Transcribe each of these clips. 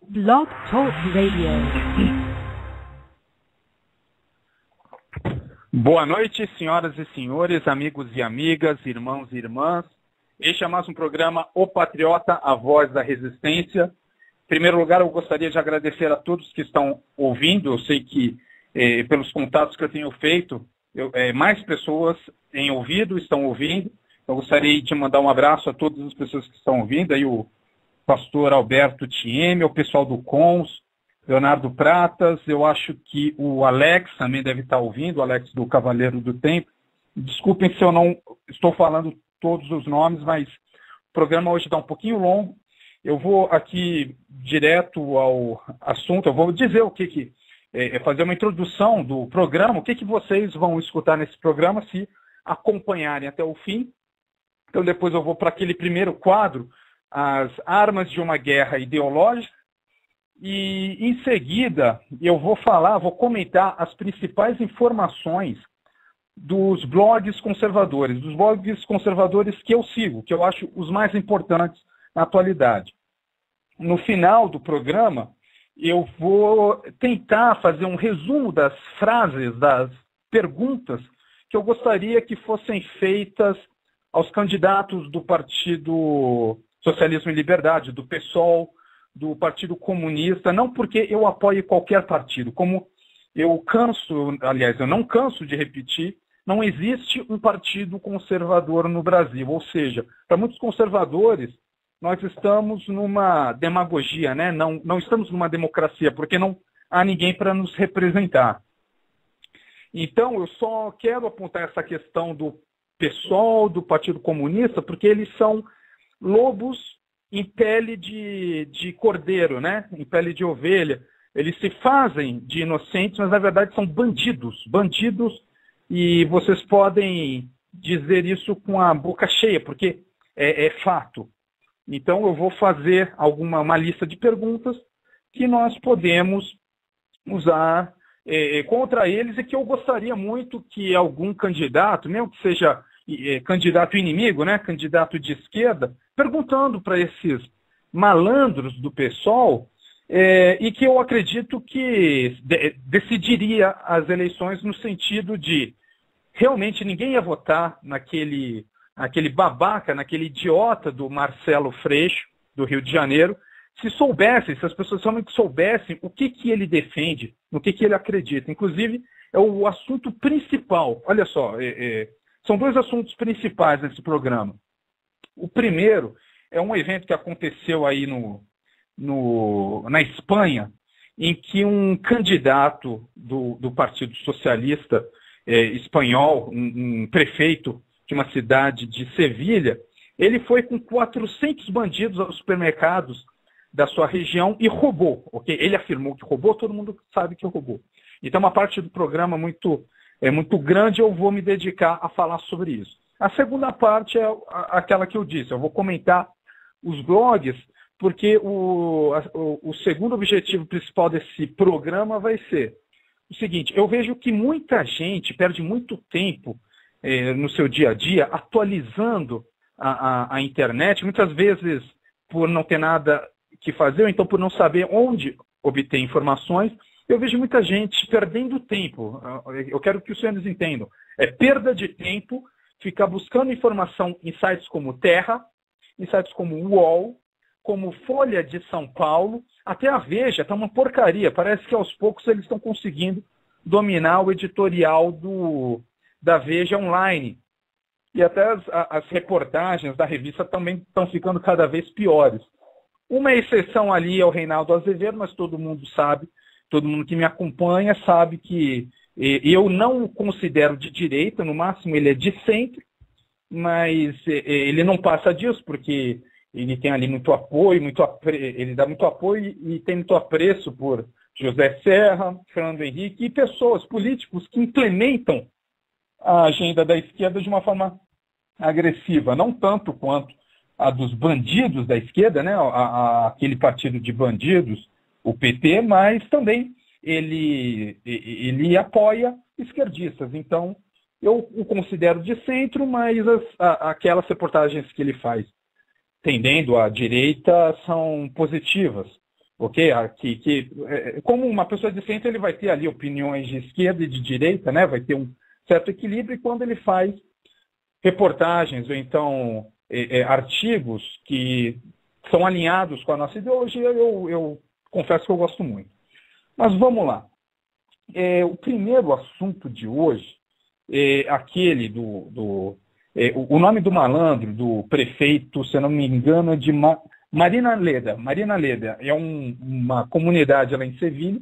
Blog Talk Radio. Boa noite, senhoras e senhores, amigos e amigas, irmãos e irmãs. Este é mais um programa O Patriota, a Voz da Resistência. Em primeiro lugar, eu gostaria de agradecer a todos que estão ouvindo. Eu sei que, pelos contatos que eu tenho feito, mais pessoas têm ouvido, estão ouvindo. Eu gostaria de mandar um abraço a todas as pessoas que estão ouvindo, aí o pastor Alberto Thieme, o pessoal do CONS, Leonardo Pratas, eu acho que o Alex também deve estar ouvindo, o Alex do Cavaleiro do Tempo. Desculpem se eu não estou falando todos os nomes, mas o programa hoje está um pouquinho longo. Eu vou aqui direto ao assunto, eu vou dizer fazer uma introdução do programa, o que vocês vão escutar nesse programa se acompanharem até o fim. Então depois eu vou para aquele primeiro quadro, as armas de uma guerra ideológica, e em seguida eu vou comentar as principais informações dos blogs conservadores que eu sigo, que eu acho os mais importantes na atualidade. No final do programa, eu vou tentar fazer um resumo das frases, das perguntas que eu gostaria que fossem feitas aos candidatos do Partido Socialismo e Liberdade, do PSOL, do Partido Comunista, não porque eu apoie qualquer partido, como eu não canso de repetir, não existe um partido conservador no Brasil. Ou seja, para muitos conservadores, nós estamos numa demagogia, né? Não estamos numa democracia, porque não há ninguém para nos representar. Então, eu só quero apontar essa questão do PSOL, do Partido Comunista, porque eles são lobos em pele de cordeiro, né? Em pele de ovelha. Eles se fazem de inocentes, mas na verdade são bandidos. Bandidos, e vocês podem dizer isso com a boca cheia, porque é fato. Então eu vou fazer uma lista de perguntas que nós podemos usar contra eles, e que eu gostaria muito que algum candidato, mesmo que seja candidato inimigo, né, candidato de esquerda, perguntando para esses malandros do PSOL, e que eu acredito que decidiria as eleições no sentido de realmente ninguém ia votar naquele babaca, naquele idiota do Marcelo Freixo, do Rio de Janeiro, se as pessoas realmente soubessem o que ele defende, no que ele acredita. Inclusive, é o assunto principal. Olha só, são dois assuntos principais nesse programa. O primeiro é um evento que aconteceu aí na Espanha, em que um candidato do Partido Socialista espanhol, um prefeito de uma cidade de Sevilha, ele foi com 400 bandidos aos supermercados da sua região e roubou. Okay? Ele afirmou que roubou, todo mundo sabe que roubou. Então, uma parte do programa muito grande, eu vou me dedicar a falar sobre isso. A segunda parte é aquela que eu disse, eu vou comentar os blogs, porque o segundo objetivo principal desse programa vai ser o seguinte: eu vejo que muita gente perde muito tempo no seu dia a dia atualizando a internet, muitas vezes por não ter nada que fazer, ou então por não saber onde obter informações. Eu vejo muita gente perdendo tempo. Eu quero que os senhores entendam. É perda de tempo ficar buscando informação em sites como Terra, em sites como UOL, como Folha de São Paulo, até a Veja, está uma porcaria. Parece que aos poucos eles estão conseguindo dominar o editorial da Veja online. E até as reportagens da revista também estão ficando cada vez piores. Uma exceção ali é o Reinaldo Azevedo, mas todo mundo sabe, todo mundo que me acompanha sabe que eu não o considero de direita, no máximo ele é de centro, mas ele não passa disso, porque ele tem ali muito apoio, ele dá muito apoio e tem muito apreço por José Serra, Fernando Henrique e pessoas, políticos que implementam a agenda da esquerda de uma forma agressiva, não tanto quanto a dos bandidos da esquerda, né, aquele partido de bandidos, o PT, mas também ele apoia esquerdistas. Então, eu o considero de centro, mas aquelas reportagens que ele faz tendendo à direita são positivas. ok? Como uma pessoa de centro, ele vai ter ali opiniões de esquerda e de direita, né? Vai ter um certo equilíbrio, e quando ele faz reportagens ou então artigos que são alinhados com a nossa ideologia, eu confesso que eu gosto muito. Mas vamos lá. O primeiro assunto de hoje é aquele o nome do malandro, do prefeito, se eu não me engano, é de Marina Leda. Marina Leda é uma comunidade lá em Sevilha,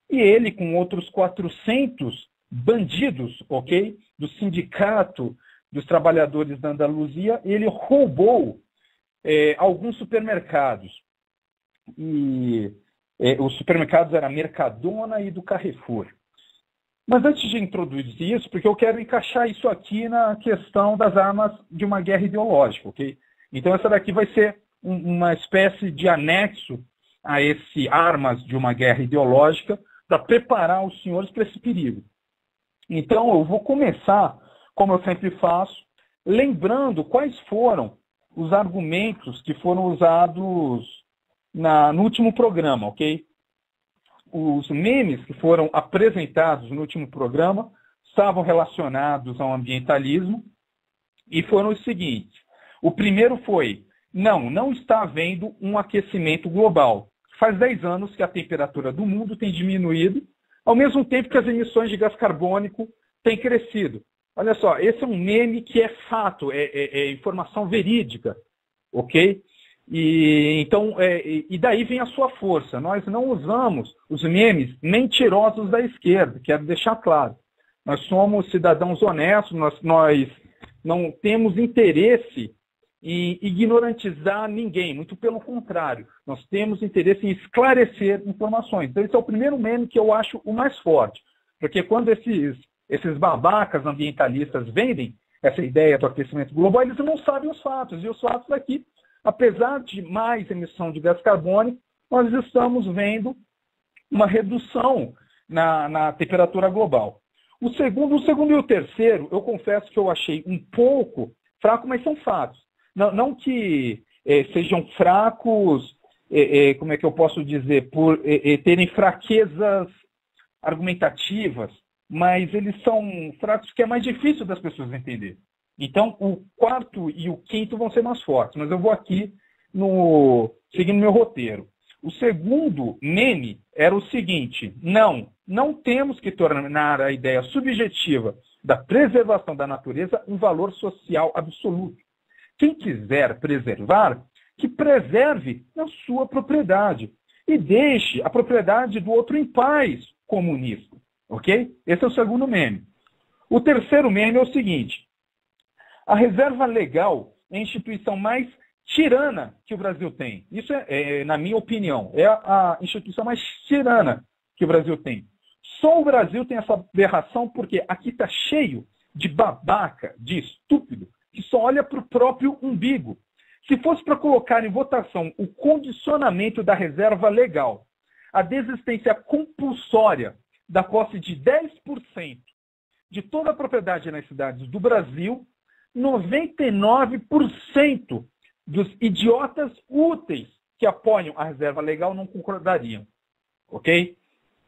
e ele, com outros 400 bandidos, ok, do sindicato dos trabalhadores da Andaluzia, ele roubou alguns supermercados. E os supermercados eram Mercadona e do Carrefour. Mas antes de introduzir isso, porque eu quero encaixar isso aqui na questão das armas de uma guerra ideológica, ok? Então essa daqui vai ser uma espécie de anexo a esse armas de uma guerra ideológica para preparar os senhores para esse perigo. Então eu vou começar, como eu sempre faço, lembrando quais foram os argumentos que foram usados no último programa, ok? Os memes que foram apresentados no último programa estavam relacionados ao ambientalismo e foram os seguintes. O primeiro foi, não está havendo um aquecimento global. Faz 10 anos que a temperatura do mundo tem diminuído, ao mesmo tempo que as emissões de gás carbônico têm crescido. Olha só, esse é um meme que é fato, é informação verídica, ok? E daí vem a sua força. Nós não usamos os memes mentirosos da esquerda, quero deixar claro. Nós somos cidadãos honestos, nós não temos interesse em ignorantizar ninguém, muito pelo contrário. Nós temos interesse em esclarecer informações. Então esse é o primeiro meme que eu acho o mais forte. Porque quando esses babacas ambientalistas vendem essa ideia do aquecimento global, eles não sabem os fatos. E os fatos aqui, apesar de mais emissão de gás carbônico, nós estamos vendo uma redução na temperatura global. O segundo e o terceiro, eu confesso que eu achei um pouco fraco, mas são fatos. Não que sejam fracos, como é que eu posso dizer, por terem fraquezas argumentativas, mas eles são fracos que é mais difícil das pessoas entenderem. Então, o quarto e o quinto vão ser mais fortes, mas eu vou aqui seguindo meu roteiro. O segundo meme era o seguinte: não temos que tornar a ideia subjetiva da preservação da natureza um valor social absoluto. Quem quiser preservar, que preserve na sua propriedade e deixe a propriedade do outro em paz, comunista. Ok? Esse é o segundo meme. O terceiro meme é o seguinte: a reserva legal é a instituição mais tirana que o Brasil tem. Isso na minha opinião, é a instituição mais tirana que o Brasil tem. Só o Brasil tem essa aberração porque aqui está cheio de babaca, de estúpido, que só olha para o próprio umbigo. Se fosse para colocar em votação o condicionamento da reserva legal, a desistência compulsória da posse de 10% de toda a propriedade nas cidades do Brasil, 99% dos idiotas úteis que apoiam a reserva legal não concordariam. Ok?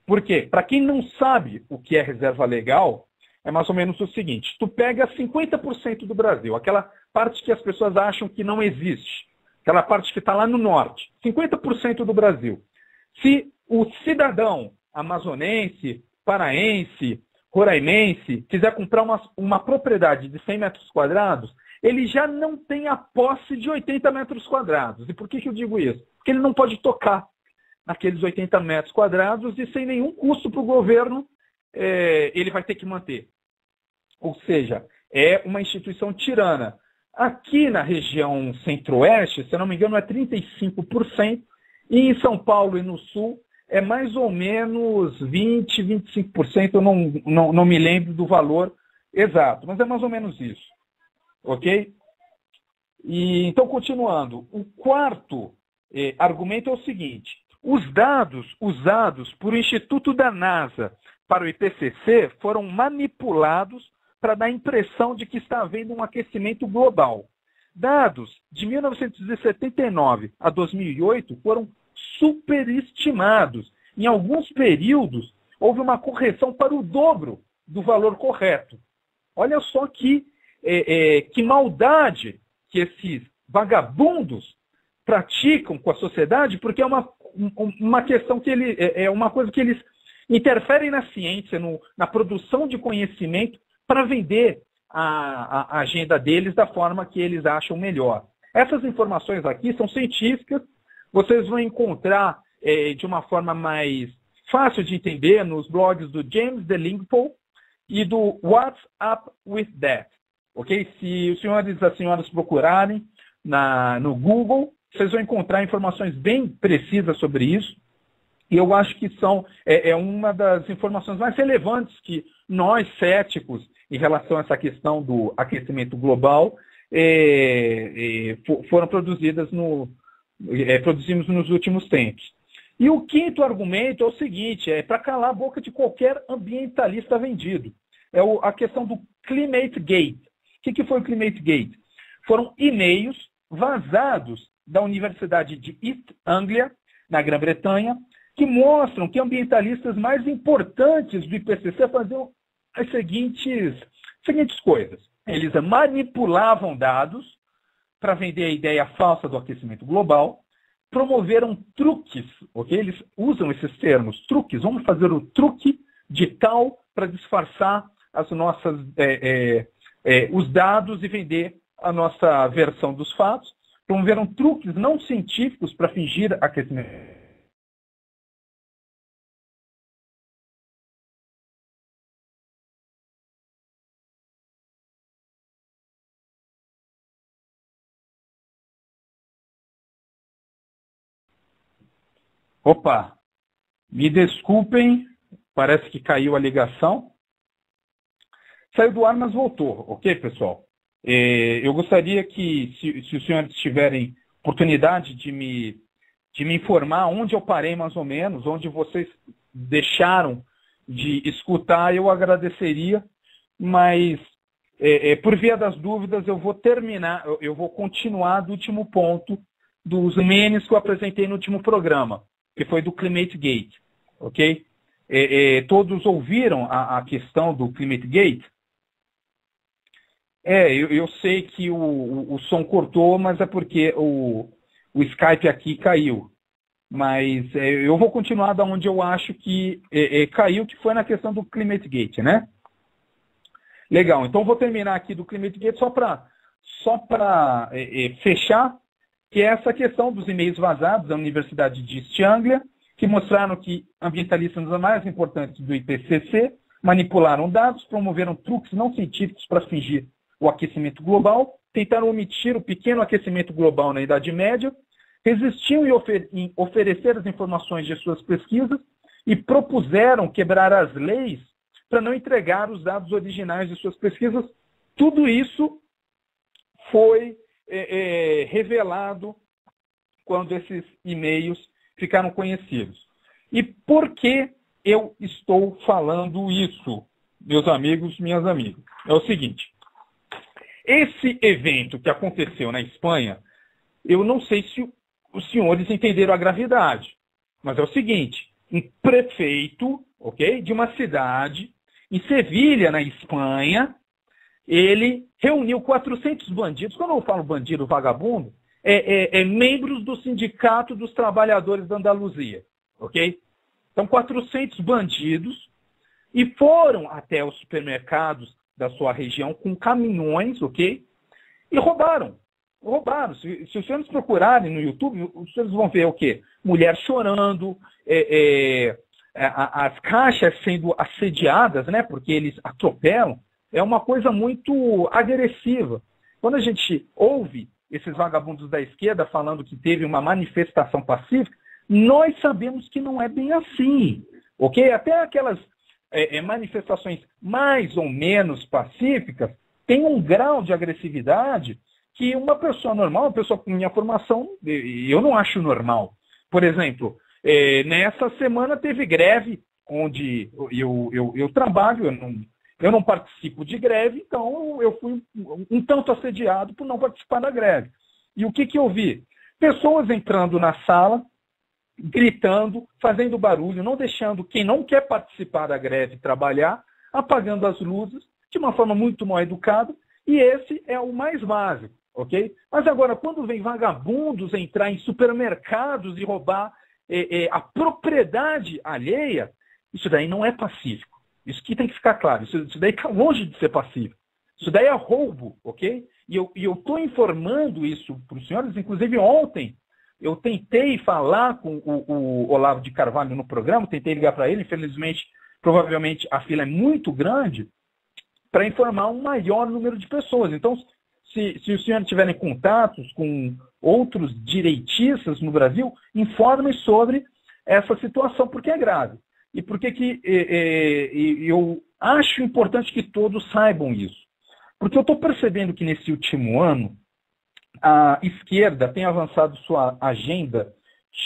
Por quê? Para quem não sabe o que é reserva legal, é mais ou menos o seguinte: tu pega 50% do Brasil, aquela parte que as pessoas acham que não existe, aquela parte que está lá no norte, 50% do Brasil. Se o cidadão amazonense, paraense, roraimense, quiser comprar uma propriedade de 100 metros quadrados, ele já não tem a posse de 80 metros quadrados. E por que eu digo isso? Porque ele não pode tocar naqueles 80 metros quadrados e sem nenhum custo para o governo ele vai ter que manter. Ou seja, é uma instituição tirana. Aqui na região centro-oeste, se eu não me engano, é 35%, e em São Paulo e no sul é mais ou menos 20%, 25%, eu não me lembro do valor exato, mas é mais ou menos isso. Ok? Então, continuando, o quarto argumento é o seguinte: os dados usados por o Instituto da NASA para o IPCC foram manipulados para dar a impressão de que está havendo um aquecimento global. Dados de 1979 a 2008 foram superestimados. Em alguns períodos, houve uma correção para o dobro do valor correto. Olha só que maldade que esses vagabundos praticam com a sociedade, porque é uma questão que é uma coisa que eles interferem na ciência, na produção de conhecimento, para vender a agenda deles da forma que eles acham melhor. Essas informações aqui são científicas, vocês vão encontrar de uma forma mais fácil de entender nos blogs do James DeLingpole e do What's Up With That. Okay? Se os senhores e as senhoras procurarem no Google, vocês vão encontrar informações bem precisas sobre isso. E eu acho que uma das informações mais relevantes que nós, céticos, em relação a essa questão do aquecimento global, foram produzimos nos últimos tempos. E o quinto argumento é o seguinte, para calar a boca de qualquer ambientalista vendido. É a questão do Climate Gate. O que foi o Climate Gate? Foram e-mails vazados da Universidade de East Anglia, na Grã-Bretanha, que mostram que ambientalistas mais importantes do IPCC faziam as seguintes coisas. Eles manipulavam dados para vender a ideia falsa do aquecimento global, promoveram truques, ok? Eles usam esses termos, truques. Vamos fazer o truque de tal para disfarçar os dados e vender a nossa versão dos fatos. Promoveram truques não científicos para fingir aquecimento. Opa, me desculpem, parece que caiu a ligação. Saiu do ar, mas voltou, ok, pessoal? Eu gostaria que, se os senhores tiverem oportunidade de me informar onde eu parei mais ou menos, onde vocês deixaram de escutar, eu agradeceria, mas por via das dúvidas eu vou continuar do último ponto dos memes que eu apresentei no último programa, que foi do Climate Gate, ok? Todos ouviram a questão do Climate Gate? Eu sei que o som cortou, mas é porque o Skype aqui caiu. Mas eu vou continuar da onde eu acho que caiu, que foi na questão do Climate Gate, né? Legal, então vou terminar aqui do Climate Gate só para fechar, que é essa questão dos e-mails vazados da Universidade de East Anglia, que mostraram que ambientalistas mais importantes do IPCC manipularam dados, promoveram truques não científicos para fingir o aquecimento global, tentaram omitir o pequeno aquecimento global na Idade Média, resistiam em oferecer as informações de suas pesquisas e propuseram quebrar as leis para não entregar os dados originais de suas pesquisas. Tudo isso foi revelado quando esses e-mails ficaram conhecidos. E por que eu estou falando isso, meus amigos, minhas amigas? É o seguinte, esse evento que aconteceu na Espanha, eu não sei se os senhores entenderam a gravidade, mas é o seguinte, um prefeito, ok, de uma cidade em Sevilha, na Espanha, ele reuniu 400 bandidos. Quando eu falo bandido, vagabundo, membros do Sindicato dos Trabalhadores da Andaluzia, ok? Então, 400 bandidos e foram até os supermercados da sua região com caminhões, ok? E roubaram. Se os senhores procurarem no YouTube, os senhores vão ver o quê? Mulher chorando, as caixas sendo assediadas, né? Porque eles atropelam. É uma coisa muito agressiva. Quando a gente ouve esses vagabundos da esquerda falando que teve uma manifestação pacífica, nós sabemos que não é bem assim, ok? Até aquelas manifestações mais ou menos pacíficas têm um grau de agressividade que uma pessoa normal, uma pessoa com minha formação, eu não acho normal. Por exemplo, nessa semana teve greve, onde eu trabalho, eu não participo de greve, então eu fui um tanto assediado por não participar da greve. E o que eu vi? Pessoas entrando na sala, gritando, fazendo barulho, não deixando quem não quer participar da greve trabalhar, apagando as luzes, de uma forma muito mal educada, e esse é o mais básico, ok? Mas agora, quando vem vagabundos entrar em supermercados e roubar a propriedade alheia, isso daí não é pacífico. Isso aqui tem que ficar claro, isso daí está longe de ser pacífico. Isso daí é roubo, ok? E eu estou informando isso para os senhores, inclusive ontem, eu tentei falar com o Olavo de Carvalho no programa, tentei ligar para ele, infelizmente, provavelmente a fila é muito grande, para informar um maior número de pessoas. Então, se os senhores tiverem contatos com outros direitistas no Brasil, informem sobre essa situação, porque é grave. E porque eu acho importante que todos saibam isso. Porque eu estou percebendo que nesse último ano, a esquerda tem avançado sua agenda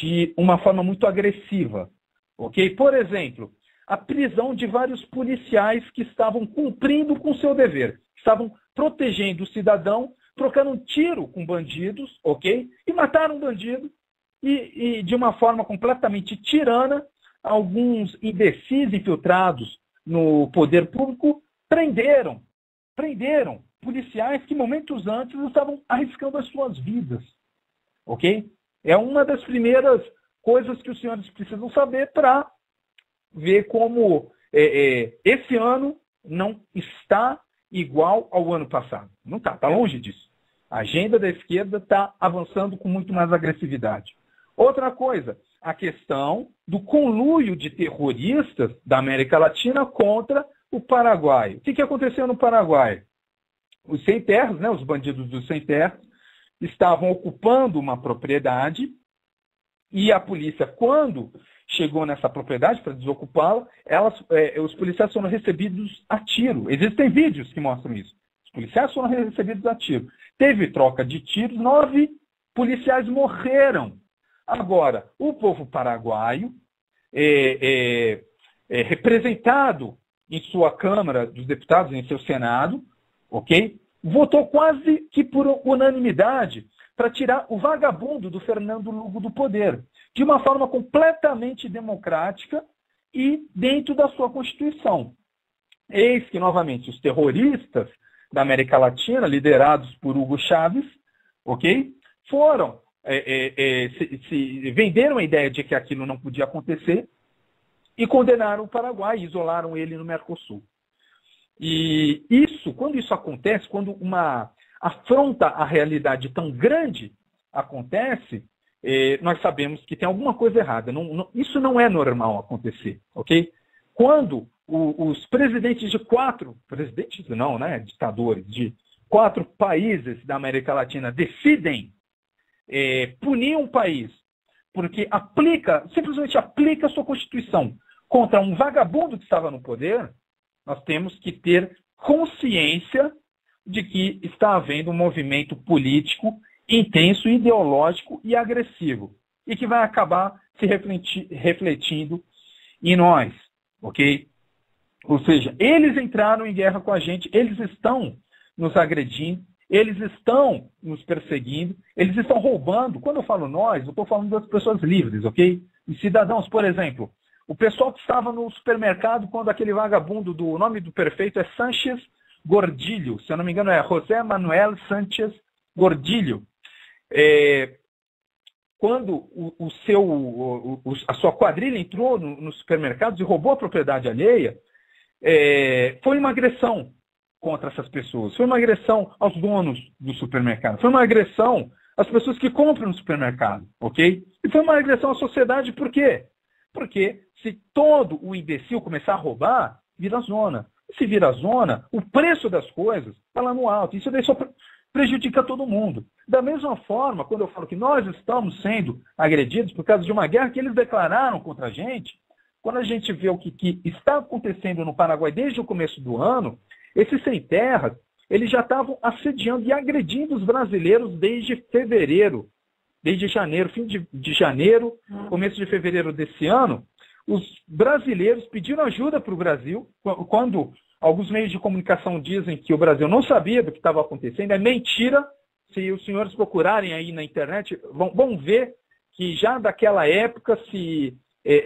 de uma forma muito agressiva. Ok? Por exemplo, a prisão de vários policiais que estavam cumprindo com seu dever, estavam protegendo o cidadão, trocando um tiro com bandidos, ok? E mataram um bandido e de uma forma completamente tirana, alguns imbecis infiltrados no poder público prenderam policiais que momentos antes estavam arriscando as suas vidas, ok? É uma das primeiras coisas que os senhores precisam saber para ver como esse ano não está igual ao ano passado. Não está, está longe disso. A agenda da esquerda está avançando com muito mais agressividade. Outra coisa, a questão do conluio de terroristas da América Latina contra o Paraguai. O que aconteceu no Paraguai? Os sem-terras, né, os bandidos dos sem-terras, estavam ocupando uma propriedade e a polícia, quando chegou nessa propriedade para desocupá-la, os policiais foram recebidos a tiro. Existem vídeos que mostram isso. Os policiais foram recebidos a tiro. Teve troca de tiros, 9 policiais morreram. Agora, o povo paraguaio, representado em sua Câmara dos Deputados, em seu Senado, ok? Votou quase que por unanimidade para tirar o vagabundo do Fernando Lugo do poder, de uma forma completamente democrática e dentro da sua Constituição. Eis que, novamente, os terroristas da América Latina, liderados por Hugo Chávez, ok? Foram, venderam a ideia de que aquilo não podia acontecer e condenaram o Paraguai, isolaram ele no Mercosul. E isso, quando isso acontece, quando uma afronta à realidade tão grande acontece, nós sabemos que tem alguma coisa errada. Isso não é normal acontecer, ok? Quando os presidentes de ditadores de 4 países da América Latina decidem punir um país porque simplesmente aplica a sua Constituição contra um vagabundo que estava no poder, nós temos que ter consciência de que está havendo um movimento político intenso, ideológico e agressivo, e que vai acabar se refletindo em nós, ok? Ou seja, eles entraram em guerra com a gente, eles estão nos agredindo, eles estão nos perseguindo, eles estão roubando. Quando eu falo nós, eu estou falando das pessoas livres, ok? E cidadãos, por exemplo, o pessoal que estava no supermercado quando aquele vagabundo, o nome do prefeito é Sánchez Gordilho, se eu não me engano é José Manuel Sánchez Gordilho. Quando a sua quadrilha entrou nos supermercados e roubou a propriedade alheia, foi uma agressão contra essas pessoas, foi uma agressão aos donos do supermercado, foi uma agressão às pessoas que compram no supermercado, ok? E foi uma agressão à sociedade, por quê? Porque se todo o imbecil começar a roubar, vira zona. E se vira zona, o preço das coisas está lá no alto. Isso daí só prejudica todo mundo. Da mesma forma, quando eu falo que nós estamos sendo agredidos por causa de uma guerra que eles declararam contra a gente, quando a gente vê o que está acontecendo no Paraguai desde o começo do ano, esses sem-terras, eles já estavam assediando e agredindo os brasileiros desde fevereiro. Desde janeiro, fim de janeiro, começo de fevereiro desse ano, os brasileiros pediram ajuda para o Brasil, quando alguns meios de comunicação dizem que o Brasil não sabia do que estava acontecendo, é mentira. Se os senhores procurarem aí na internet, vão ver que já daquela época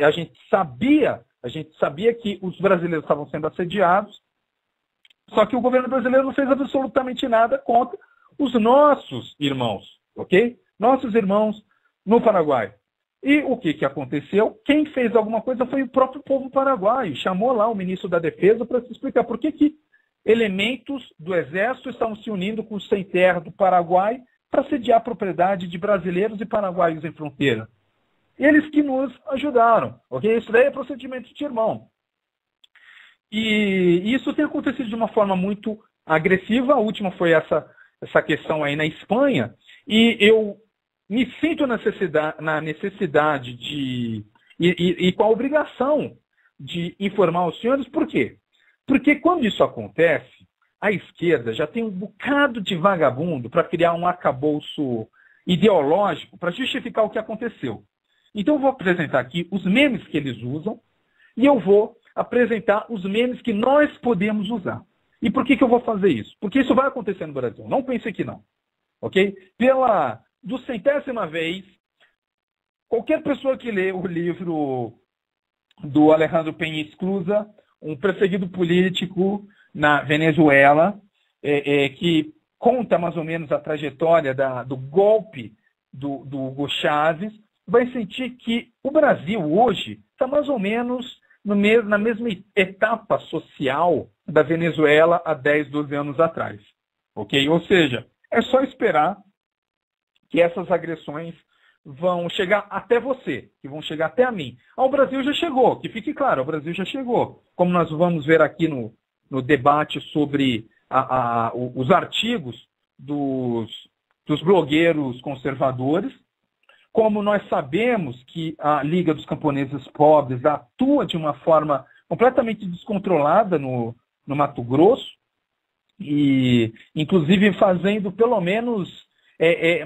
a gente sabia que os brasileiros estavam sendo assediados, só que o governo brasileiro não fez absolutamente nada contra os nossos irmãos, ok? Nossos irmãos no Paraguai. E o que aconteceu? Quem fez alguma coisa foi o próprio povo paraguaio. Chamou lá o ministro da Defesa para se explicar por que elementos do Exército estavam se unindo com os sem terra do Paraguai para sediar a propriedade de brasileiros e paraguaios em fronteira. Eles que nos ajudaram, ok? Isso daí é procedimento de irmão. E isso tem acontecido de uma forma muito agressiva. A última foi essa questão aí na Espanha. E eu me sinto na necessidade e com a obrigação de informar os senhores. Por quê? Porque quando isso acontece, a esquerda já tem um bocado de vagabundo para criar um arcabouço ideológico para justificar o que aconteceu. Então eu vou apresentar aqui os memes que eles usam e eu vou apresentar os memes que nós podemos usar. E por que eu vou fazer isso? Porque isso vai acontecer no Brasil. Não pense que não. Ok? Do centésima vez, qualquer pessoa que lê o livro do Alejandro Peña Esclusa, um perseguido político na Venezuela, que conta mais ou menos a trajetória do golpe do Hugo Chávez, vai sentir que o Brasil hoje está mais ou menos na mesma etapa social da Venezuela há 10, 12 anos atrás. Ok? Ou seja, é só esperar que essas agressões vão chegar até você, que vão chegar até a mim. Ao Brasil já chegou, que fique claro, o Brasil já chegou. Como nós vamos ver aqui no debate sobre os artigos dos blogueiros conservadores, como nós sabemos que a Liga dos Camponeses Pobres atua de uma forma completamente descontrolada no Mato Grosso, e inclusive fazendo pelo menos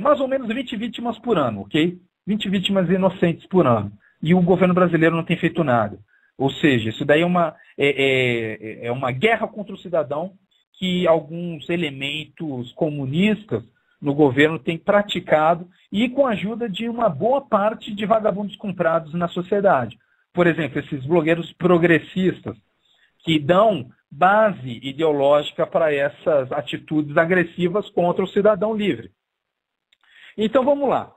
mais ou menos 20 vítimas por ano, ok? 20 vítimas inocentes por ano. E o governo brasileiro não tem feito nada. Ou seja, isso daí é uma guerra contra o cidadão que alguns elementos comunistas no governo têm praticado e com a ajuda de uma boa parte de vagabundos comprados na sociedade. Por exemplo, esses blogueiros progressistas que dão base ideológica para essas atitudes agressivas contra o cidadão livre. Então, vamos lá.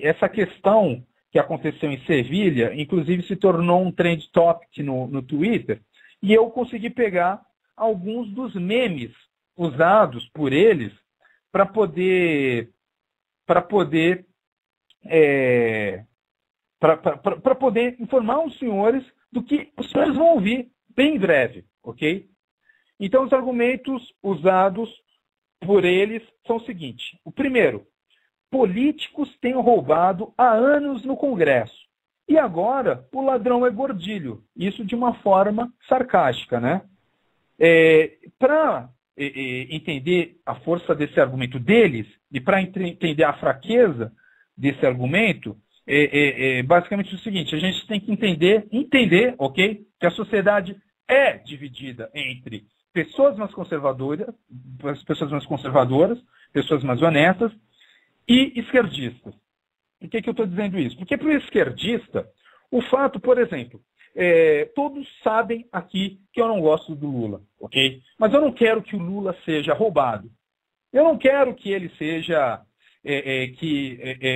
Essa questão que aconteceu em Sevilha, inclusive se tornou um trend topic no Twitter, e eu consegui pegar alguns dos memes usados por eles para poder informar os senhores do que os senhores vão ouvir bem em breve, ok? Então, os argumentos usados por eles são o seguinte. O primeiro, políticos têm roubado há anos no Congresso. E agora o ladrão é gordilho. Isso de uma forma sarcástica, né? Para entender a força desse argumento deles e para entender a fraqueza desse argumento, basicamente o seguinte, a gente tem que entender, ok? Que a sociedade é dividida entre pessoas mais conservadoras, pessoas mais honestas e esquerdistas. Por que eu estou dizendo isso? Porque para o esquerdista, o fato, por exemplo, todos sabem aqui que eu não gosto do Lula, ok? Mas eu não quero que o Lula seja roubado. Eu não quero que ele seja,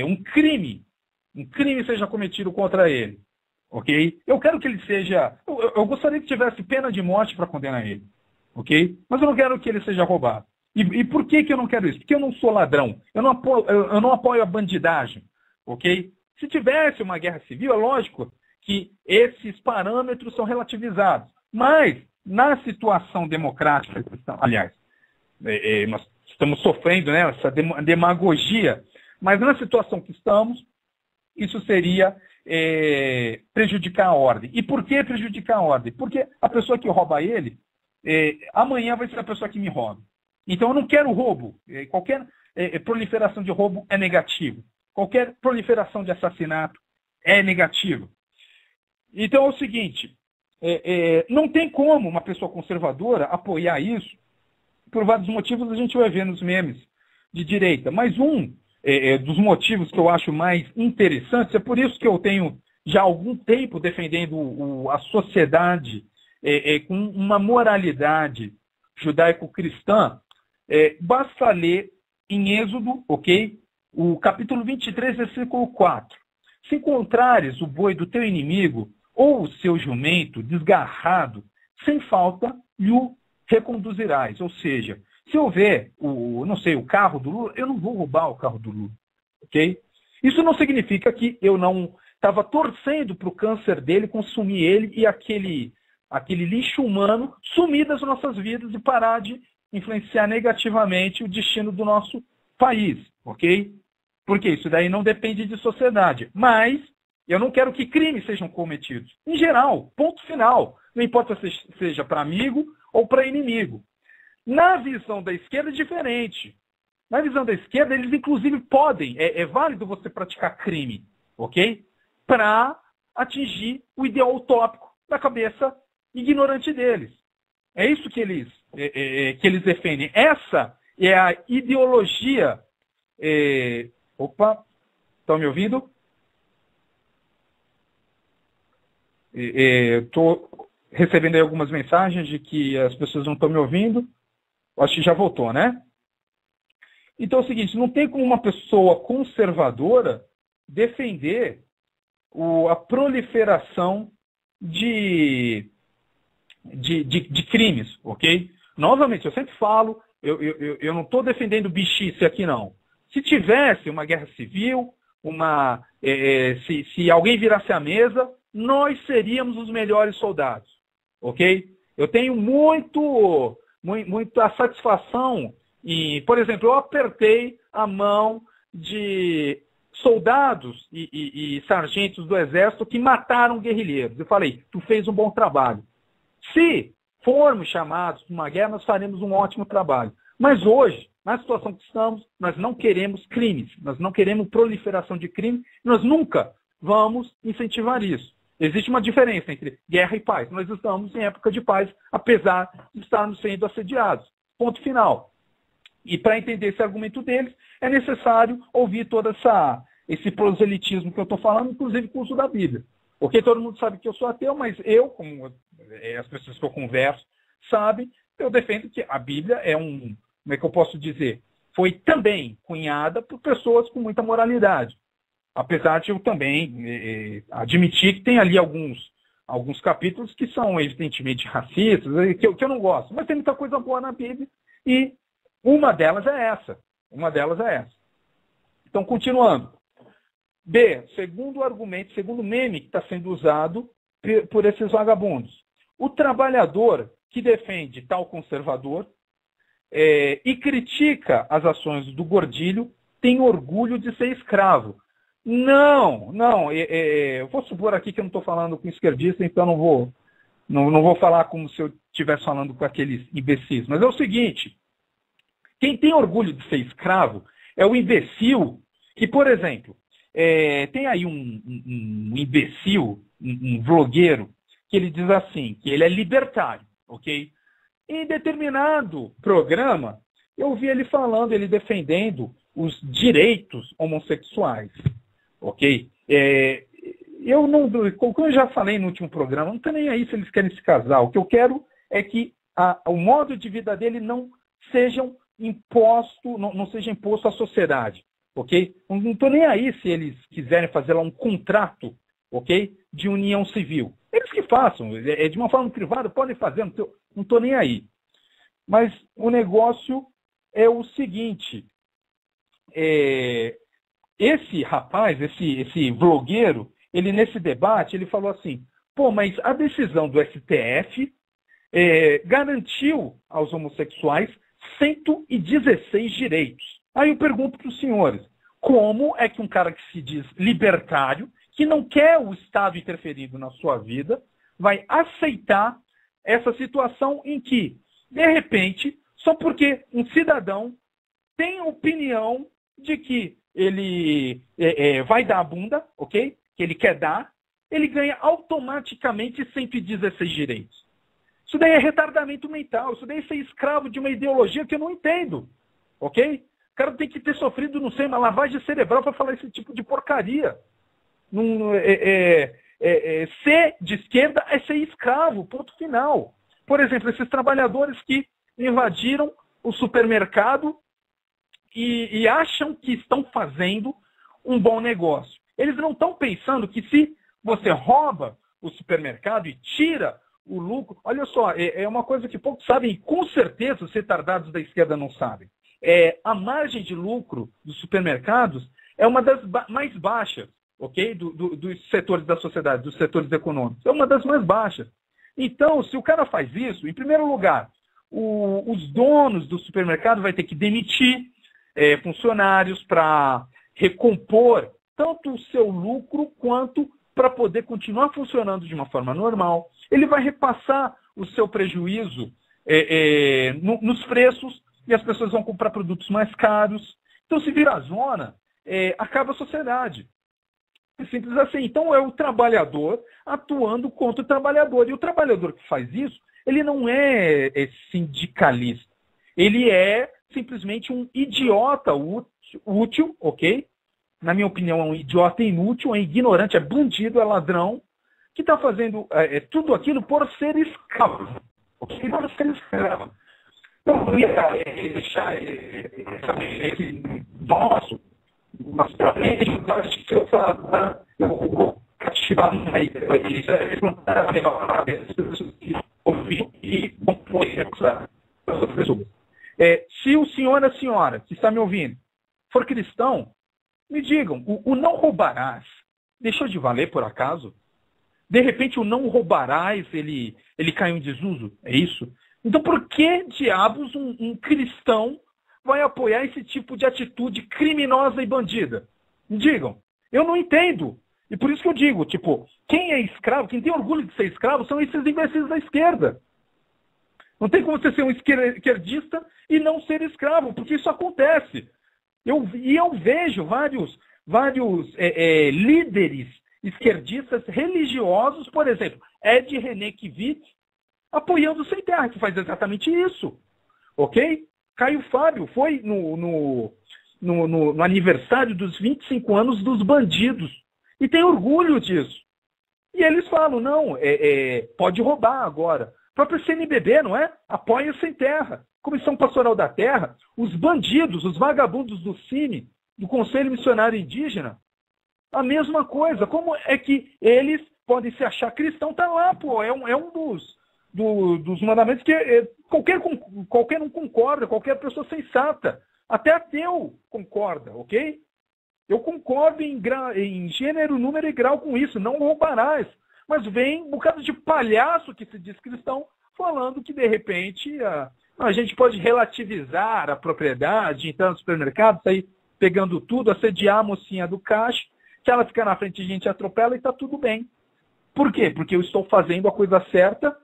um crime seja cometido contra ele, ok? Eu quero que ele seja, eu gostaria que tivesse pena de morte para condenar ele. Ok? Mas eu não quero que ele seja roubado. E por que eu não quero isso? Porque eu não sou ladrão. Eu não apoio a bandidagem. Ok? Se tivesse uma guerra civil, é lógico que esses parâmetros são relativizados. Mas, na situação democrática, aliás, nós estamos sofrendo, né, essa demagogia, mas na situação que estamos, isso seria prejudicar a ordem. E por que prejudicar a ordem? Porque a pessoa que rouba ele, amanhã vai ser a pessoa que me rouba. Então eu não quero roubo. Qualquer proliferação de roubo é negativo. Qualquer proliferação de assassinato é negativo. Então é o seguinte, não tem como uma pessoa conservadora apoiar isso. Por vários motivos a gente vai ver nos memes de direita. Mas um dos motivos que eu acho mais interessantes, é por isso que eu tenho já há algum tempo defendendo a sociedade com uma moralidade judaico-cristã. Basta ler em Êxodo, ok? O capítulo 23, versículo 4. Se encontrares o boi do teu inimigo ou o seu jumento desgarrado, sem falta lhe reconduzirás. Ou seja, se eu ver o carro do Lula, eu não vou roubar o carro do Lula, ok? Isso não significa que eu não estava torcendo para o câncer dele consumir ele e aquele lixo humano sumir das nossas vidas e parar de influenciar negativamente o destino do nosso país, ok? Porque isso daí não depende de sociedade. Mas eu não quero que crimes sejam cometidos. Em geral, ponto final. Não importa se seja para amigo ou para inimigo. Na visão da esquerda é diferente. Na visão da esquerda, eles inclusive podem, é válido você praticar crime, ok? Para atingir o ideal utópico da cabeça ignorante deles. É isso que eles defendem. Essa é a ideologia. Opa, estão me ouvindo? Estou recebendo aí algumas mensagens de que as pessoas não estão me ouvindo. Acho que já voltou, né? Então é o seguinte, não tem como uma pessoa conservadora defender a proliferação de crimes, ok? Novamente, eu sempre falo, eu não estou defendendo bichice aqui, não. Se tivesse uma guerra civil, se alguém virasse a mesa, nós seríamos os melhores soldados, ok? Eu tenho muita satisfação e, por exemplo, eu apertei a mão de soldados e sargentos do exército que mataram guerrilheiros. Eu falei, tu fez um bom trabalho. Se formos chamados para uma guerra, nós faremos um ótimo trabalho. Mas hoje, na situação que estamos, nós não queremos crimes, nós não queremos proliferação de crime, nós nunca vamos incentivar isso. Existe uma diferença entre guerra e paz. Nós estamos em época de paz, apesar de estarmos sendo assediados. Ponto final. E para entender esse argumento deles, é necessário ouvir todo esse proselitismo que eu estou falando, inclusive com o uso da Bíblia. Porque todo mundo sabe que eu sou ateu, mas eu, como as pessoas que eu converso sabem, eu defendo que a Bíblia é como é que eu posso dizer? Foi também cunhada por pessoas com muita moralidade. Apesar de eu também admitir que tem ali alguns capítulos que são evidentemente racistas, que eu não gosto. Mas tem muita coisa boa na Bíblia e uma delas é essa. Então, continuando. B, segundo argumento, segundo meme que está sendo usado por esses vagabundos. O trabalhador que defende tal conservador e critica as ações do gordilho tem orgulho de ser escravo. Não. Eu vou supor aqui que eu não estou falando com esquerdista, então não vou falar como se eu estivesse falando com aqueles imbecis. Mas é o seguinte, quem tem orgulho de ser escravo é o imbecil que, por exemplo, tem aí um imbecil, um vlogueiro, que ele diz assim, que ele é libertário, ok? Em determinado programa, eu vi ele falando, ele defendendo os direitos homossexuais, ok? Como eu já falei no último programa, não estou nem aí se eles querem se casar. O que eu quero é que o modo de vida dele não seja imposto à sociedade, ok? Não estou nem aí se eles quiserem fazer lá um contrato, ok? De união civil. Eles que façam, de uma forma privada, podem fazer, não estou nem aí. Mas o negócio é o seguinte, esse rapaz, esse vlogueiro, ele nesse debate, ele falou assim, mas a decisão do STF garantiu aos homossexuais 116 direitos. Aí eu pergunto para os senhores, como é que um cara que se diz libertário, que não quer o Estado interferindo na sua vida, vai aceitar essa situação em que, de repente, só porque um cidadão tem a opinião de que ele vai dar a bunda, ok? Que ele quer dar, ele ganha automaticamente 116 direitos. Isso daí é retardamento mental, isso daí é ser escravo de uma ideologia que eu não entendo, ok? O cara tem que ter sofrido, não sei, uma lavagem cerebral para falar esse tipo de porcaria. Ser de esquerda é ser escravo, ponto final. Por exemplo, esses trabalhadores que invadiram o supermercado e acham que estão fazendo um bom negócio. Eles não estão pensando que se você rouba o supermercado e tira o lucro... Olha só, é uma coisa que poucos sabem, e com certeza os retardados da esquerda não sabem. A margem de lucro dos supermercados é uma das mais baixas, ok? Dos setores da sociedade, dos setores econômicos. É uma das mais baixas. Então, se o cara faz isso, em primeiro lugar, os donos do supermercado vai ter que demitir funcionários para recompor tanto o seu lucro quanto para poder continuar funcionando de uma forma normal. Ele vai repassar o seu prejuízo nos preços e as pessoas vão comprar produtos mais caros. Então, se vira zona, acaba a sociedade. É simples assim. Então, é o trabalhador atuando contra o trabalhador. E o trabalhador que faz isso, ele não é sindicalista. Ele é simplesmente um idiota útil, ok? Na minha opinião, é um idiota inútil, é ignorante, é bandido, é ladrão, que está fazendo tudo aquilo por ser escravo. Ok? Por ser escravo. Então, eu ia deixar esse nosso, mas para frente, eu acho que eu vou cativar aí, e compor essa pessoa. Se o senhor e a senhora que está me ouvindo for cristão, me digam, o não roubarás deixou de valer por acaso? De repente o não roubarás ele caiu em desuso? É isso? Então por que diabos um cristão vai apoiar esse tipo de atitude criminosa e bandida? Me digam. Eu não entendo. E por isso que eu digo, quem é escravo, quem tem orgulho de ser escravo são esses imbecis da esquerda. Não tem como você ser um esquerdista e não ser escravo, porque isso acontece. Eu vejo vários líderes esquerdistas religiosos, por exemplo, Ed René Kivitz, apoiando o Sem Terra, que faz exatamente isso. Ok? Caio Fábio foi no aniversário dos 25 anos dos bandidos. E tem orgulho disso. E eles falam, não, pode roubar agora. O próprio CNBB, não é? Apoia o Sem Terra. Comissão Pastoral da Terra, os bandidos, os vagabundos do CIMI, do Conselho Missionário Indígena, a mesma coisa. Como é que eles podem se achar cristão? Está lá, pô. É um dos mandamentos que qualquer um concorda, qualquer pessoa sensata. Até ateu concorda, ok? Eu concordo em gênero, número e grau com isso. Não roubarás. Mas vem um bocado de palhaço que se diz cristão falando que, de repente, a gente pode relativizar a propriedade, entrar no supermercado, sair pegando tudo, assediar a mocinha do caixa, que ela fica na frente e a gente atropela e está tudo bem. Por quê? Porque eu estou fazendo a coisa certa.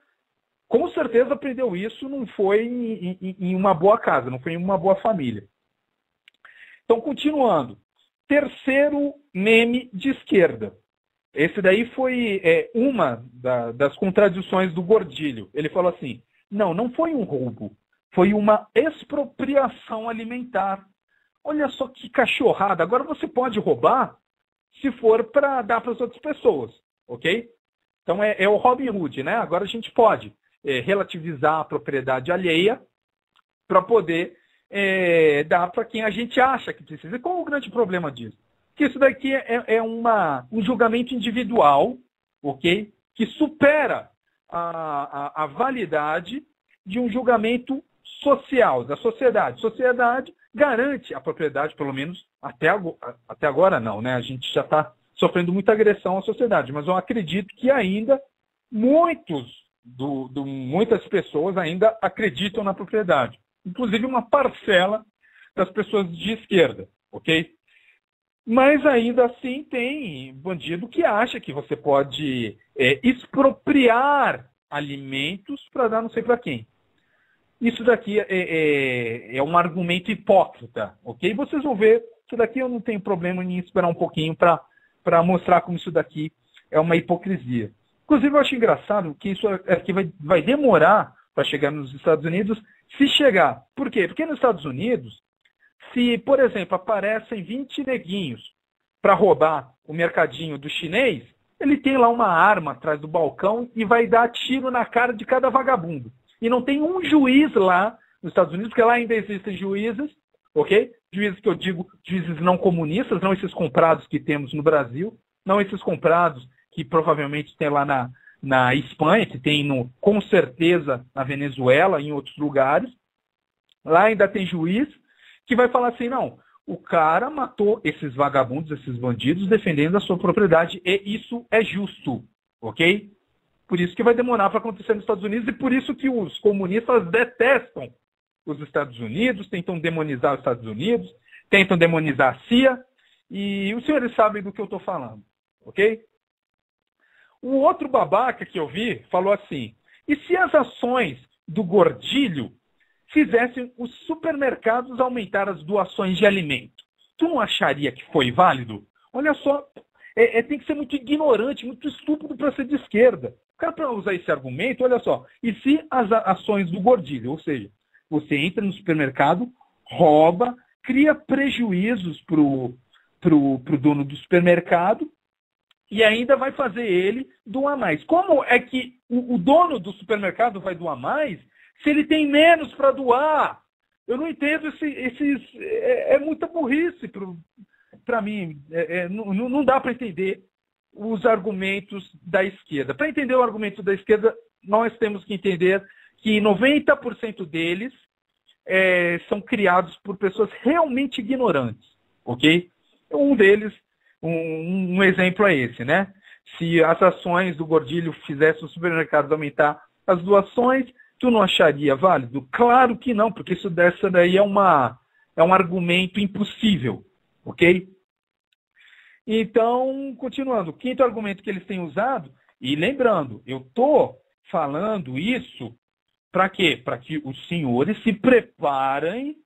Com certeza aprendeu isso, não foi em uma boa casa, não foi em uma boa família. Então, continuando. Terceiro meme de esquerda. Esse daí foi uma das contradições do Gordilho. Ele falou assim, não foi um roubo, foi uma expropriação alimentar. Olha só que cachorrada. Agora você pode roubar se for para dar para as outras pessoas, ok? Então é o Robin Hood, né? Agora a gente pode relativizar a propriedade alheia para poder dar para quem a gente acha que precisa. E qual é o grande problema disso? Que isso daqui é um julgamento individual, ok? Que supera a validade de um julgamento social, da sociedade. A sociedade garante a propriedade, pelo menos até agora não, né? A gente já está sofrendo muita agressão à sociedade, mas eu acredito que ainda muitas pessoas ainda acreditam na propriedade. Inclusive uma parcela das pessoas de esquerda, ok? Mas ainda assim tem bandido que acha que você pode expropriar alimentos para dar não sei para quem. Isso daqui é um argumento hipócrita, ok? Vocês vão ver, isso daqui eu não tenho problema em esperar um pouquinho para mostrar como isso daqui é uma hipocrisia. Inclusive eu acho engraçado que isso aqui vai demorar para chegar nos Estados Unidos, se chegar. Por quê? Porque nos Estados Unidos Se, por exemplo, aparecem 20 neguinhos para roubar o mercadinho do chinês, ele tem lá uma arma atrás do balcão e vai dar tiro na cara de cada vagabundo. E não tem um juiz lá nos Estados Unidos, porque lá ainda existem juízes, ok? Juízes que eu digo, juízes não comunistas, não esses comprados que temos no Brasil, não esses comprados que provavelmente tem lá na Espanha, que tem com certeza na Venezuela, em outros lugares. Lá ainda tem juiz que vai falar assim, não, o cara matou esses vagabundos, esses bandidos, defendendo a sua propriedade, e isso é justo, ok? Por isso que vai demorar para acontecer nos Estados Unidos, e por isso que os comunistas detestam os Estados Unidos, tentam demonizar os Estados Unidos, tentam demonizar a CIA, e os senhores sabem do que eu estou falando, ok? O outro babaca que eu vi falou assim, e se as ações do Gordilho fizessem os supermercados aumentar as doações de alimento? Tu não acharia que foi válido? Olha só, tem que ser muito ignorante, muito estúpido para ser de esquerda. O cara, para usar esse argumento, olha só, e se as ações do Gordilho, ou seja, você entra no supermercado, rouba, cria prejuízos pro dono do supermercado e ainda vai fazer ele doar mais. Como é que o dono do supermercado vai doar mais se ele tem menos para doar? Eu não entendo é muita burrice para mim. Não dá para entender os argumentos da esquerda. Para entender o argumento da esquerda, nós temos que entender que 90% deles são criados por pessoas realmente ignorantes, ok? Um deles, um exemplo é esse, né? Se as ações do Gordilho fizessem os supermercados aumentar as doações, tu não acharia válido? Claro que não, porque essa daí é um argumento impossível, ok? Então, continuando, o quinto argumento que eles têm usado, e lembrando, eu estou falando isso para quê? Para que os senhores se preparem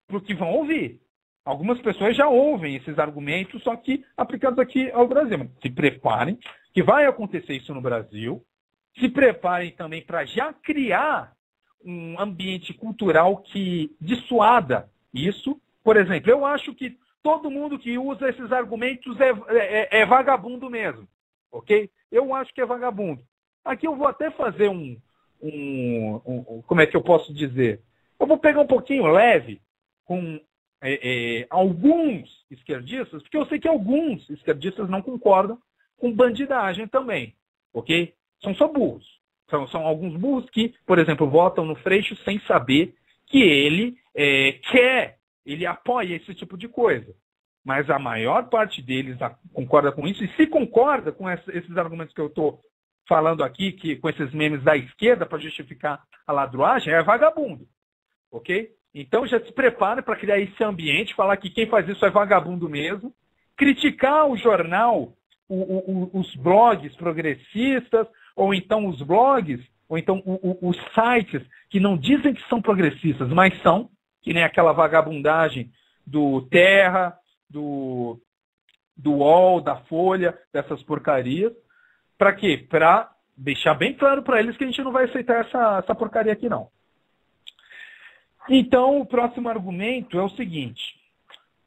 para o que vão ouvir. Algumas pessoas já ouvem esses argumentos, só que aplicados aqui ao Brasil. Se preparem, que vai acontecer isso no Brasil. Se preparem também para já criar um ambiente cultural que dissuada isso. Por exemplo, eu acho que todo mundo que usa esses argumentos é vagabundo mesmo, ok? Eu acho que é vagabundo. Aqui eu vou até fazer como é que eu posso dizer? Eu vou pegar um pouquinho leve com alguns esquerdistas, porque eu sei que alguns esquerdistas não concordam com bandidagem também, ok? São só burros. São alguns burros que, por exemplo, votam no Freixo sem saber que ele ele apoia esse tipo de coisa. Mas a maior parte deles concorda com isso, e se concorda com esses argumentos que eu estou falando aqui, com esses memes da esquerda para justificar a ladruagem, é vagabundo. Ok? Então já se prepare para criar esse ambiente, falar que quem faz isso é vagabundo mesmo, criticar o jornal, os blogs progressistas, ou então os blogs, ou então os sites que não dizem que são progressistas, mas são, que nem aquela vagabundagem do Terra, do UOL, da Folha, dessas porcarias. Para quê? Para deixar bem claro para eles que a gente não vai aceitar essa porcaria aqui, não. Então, o próximo argumento é o seguinte.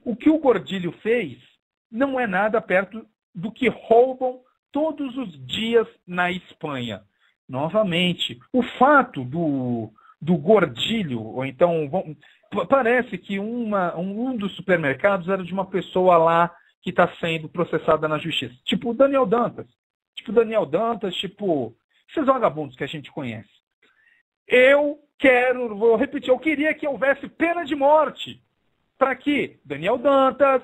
O que o Gordilho fez não é nada perto do que roubam todos os dias na Espanha. Novamente, o fato do Gordilho, ou então, parece que um dos supermercados era de uma pessoa lá que está sendo processada na justiça. Tipo o Daniel Dantas. Tipo esses vagabundos que a gente conhece. Vou repetir, eu queria que houvesse pena de morte para que Daniel Dantas,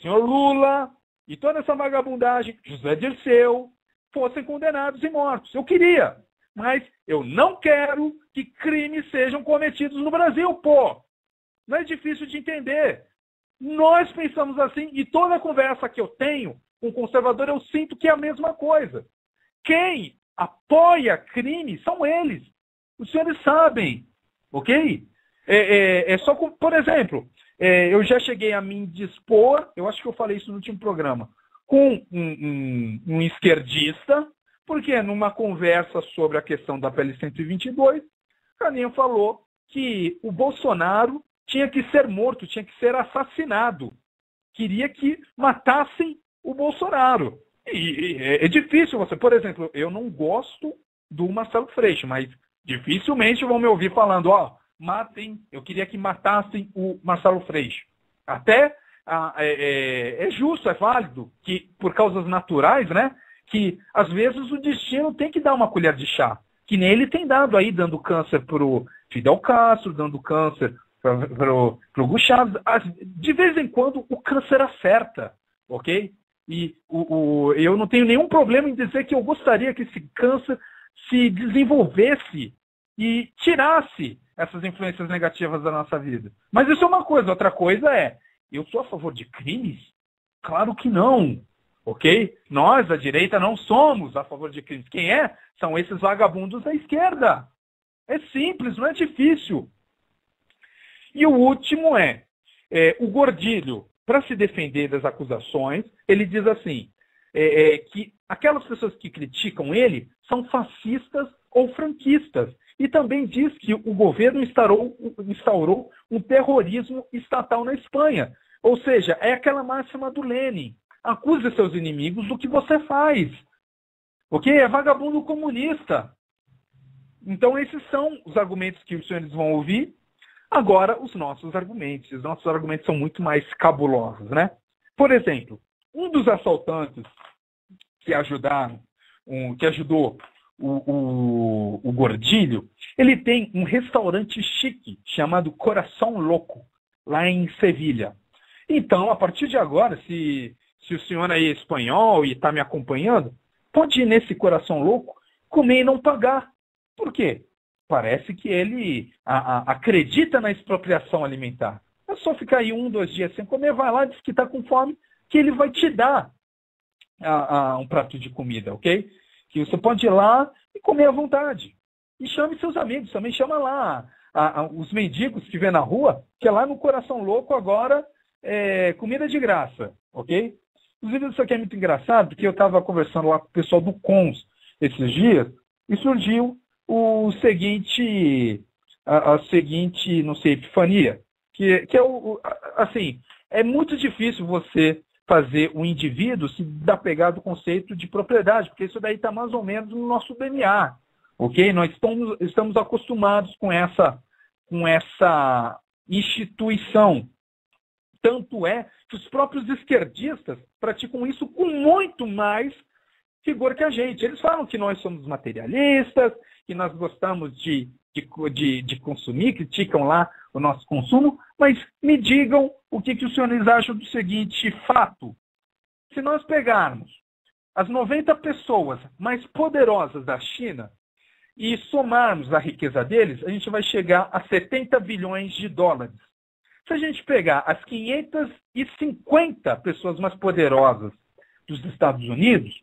senhor Lula e toda essa vagabundagem, José Dirceu, fossem condenados e mortos. Eu queria, mas eu não quero que crimes sejam cometidos no Brasil, pô. Não é difícil de entender. Nós pensamos assim, e toda conversa que eu tenho com conservador, eu sinto que é a mesma coisa. Quem apoia crime são eles. Os senhores sabem, ok? Só, por exemplo, eu já cheguei a me indispor, eu acho que eu falei isso no último programa, com um esquerdista, porque numa conversa sobre a questão da PL 122, Caninha falou que o Bolsonaro tinha que ser morto, tinha que ser assassinado. Queria que matassem o Bolsonaro. E é difícil você... Por exemplo, eu não gosto do Marcelo Freixo, mas dificilmente vão me ouvir falando, matem, eu queria que matassem o Marcelo Freixo. Até é justo, é válido, que por causas naturais, né, que às vezes o destino tem que dar uma colher de chá. Que nem ele tem dado aí, dando câncer pro Fidel Castro, dando câncer pro Hugo Chávez. De vez em quando o câncer acerta, ok? E eu não tenho nenhum problema em dizer que eu gostaria que esse câncer se desenvolvesse e tirasse essas influências negativas da nossa vida. Mas isso é uma coisa. Outra coisa é, eu sou a favor de crimes? Claro que não. Ok? Nós, a direita, não somos a favor de crimes. Quem é? São esses vagabundos da esquerda. É simples, não é difícil. E o último o Gordilho, para se defender das acusações, ele diz assim, que aquelas pessoas que criticam ele são fascistas ou franquistas. E também diz que o governo instaurou um terrorismo estatal na Espanha. Ou seja, é aquela máxima do Lenin. Acuse seus inimigos do que você faz. Ok? É vagabundo comunista. Então esses são os argumentos que os senhores vão ouvir. Agora, os nossos argumentos. Os nossos argumentos são muito mais cabulosos, né? Por exemplo, um dos assaltantes que ajudou o Gordilho, ele tem um restaurante chique chamado Coração Louco, lá em Sevilha. Então, a partir de agora, se o senhor aí é espanhol e está me acompanhando, pode ir nesse Coração Louco, comer e não pagar. Por quê? Parece que ele acredita na expropriação alimentar. É só ficar aí 1, 2 dias sem comer, vai lá, diz que está com fome, que ele vai te dar um prato de comida, ok? Que você pode ir lá e comer à vontade. E chame seus amigos, também chama lá os mendigos que vê na rua, que é lá no Coração Louco agora comida de graça, ok? Inclusive isso aqui é muito engraçado, porque eu estava conversando lá com o pessoal do CONS esses dias, e surgiu a seguinte, não sei, epifania, que é assim, é muito difícil você fazer o indivíduo se desapegar do conceito de propriedade, porque isso daí está mais ou menos no nosso DNA, ok? Nós estamos acostumados com essa instituição. Tanto é que os próprios esquerdistas praticam isso com muito mais rigor que a gente. Eles falam que nós somos materialistas, que nós gostamos de consumir, criticam lá o nosso consumo, mas me digam o que os senhores acham do seguinte fato. Se nós pegarmos as 90 pessoas mais poderosas da China e somarmos a riqueza deles, a gente vai chegar a 70 bilhões de dólares. Se a gente pegar as 550 pessoas mais poderosas dos Estados Unidos,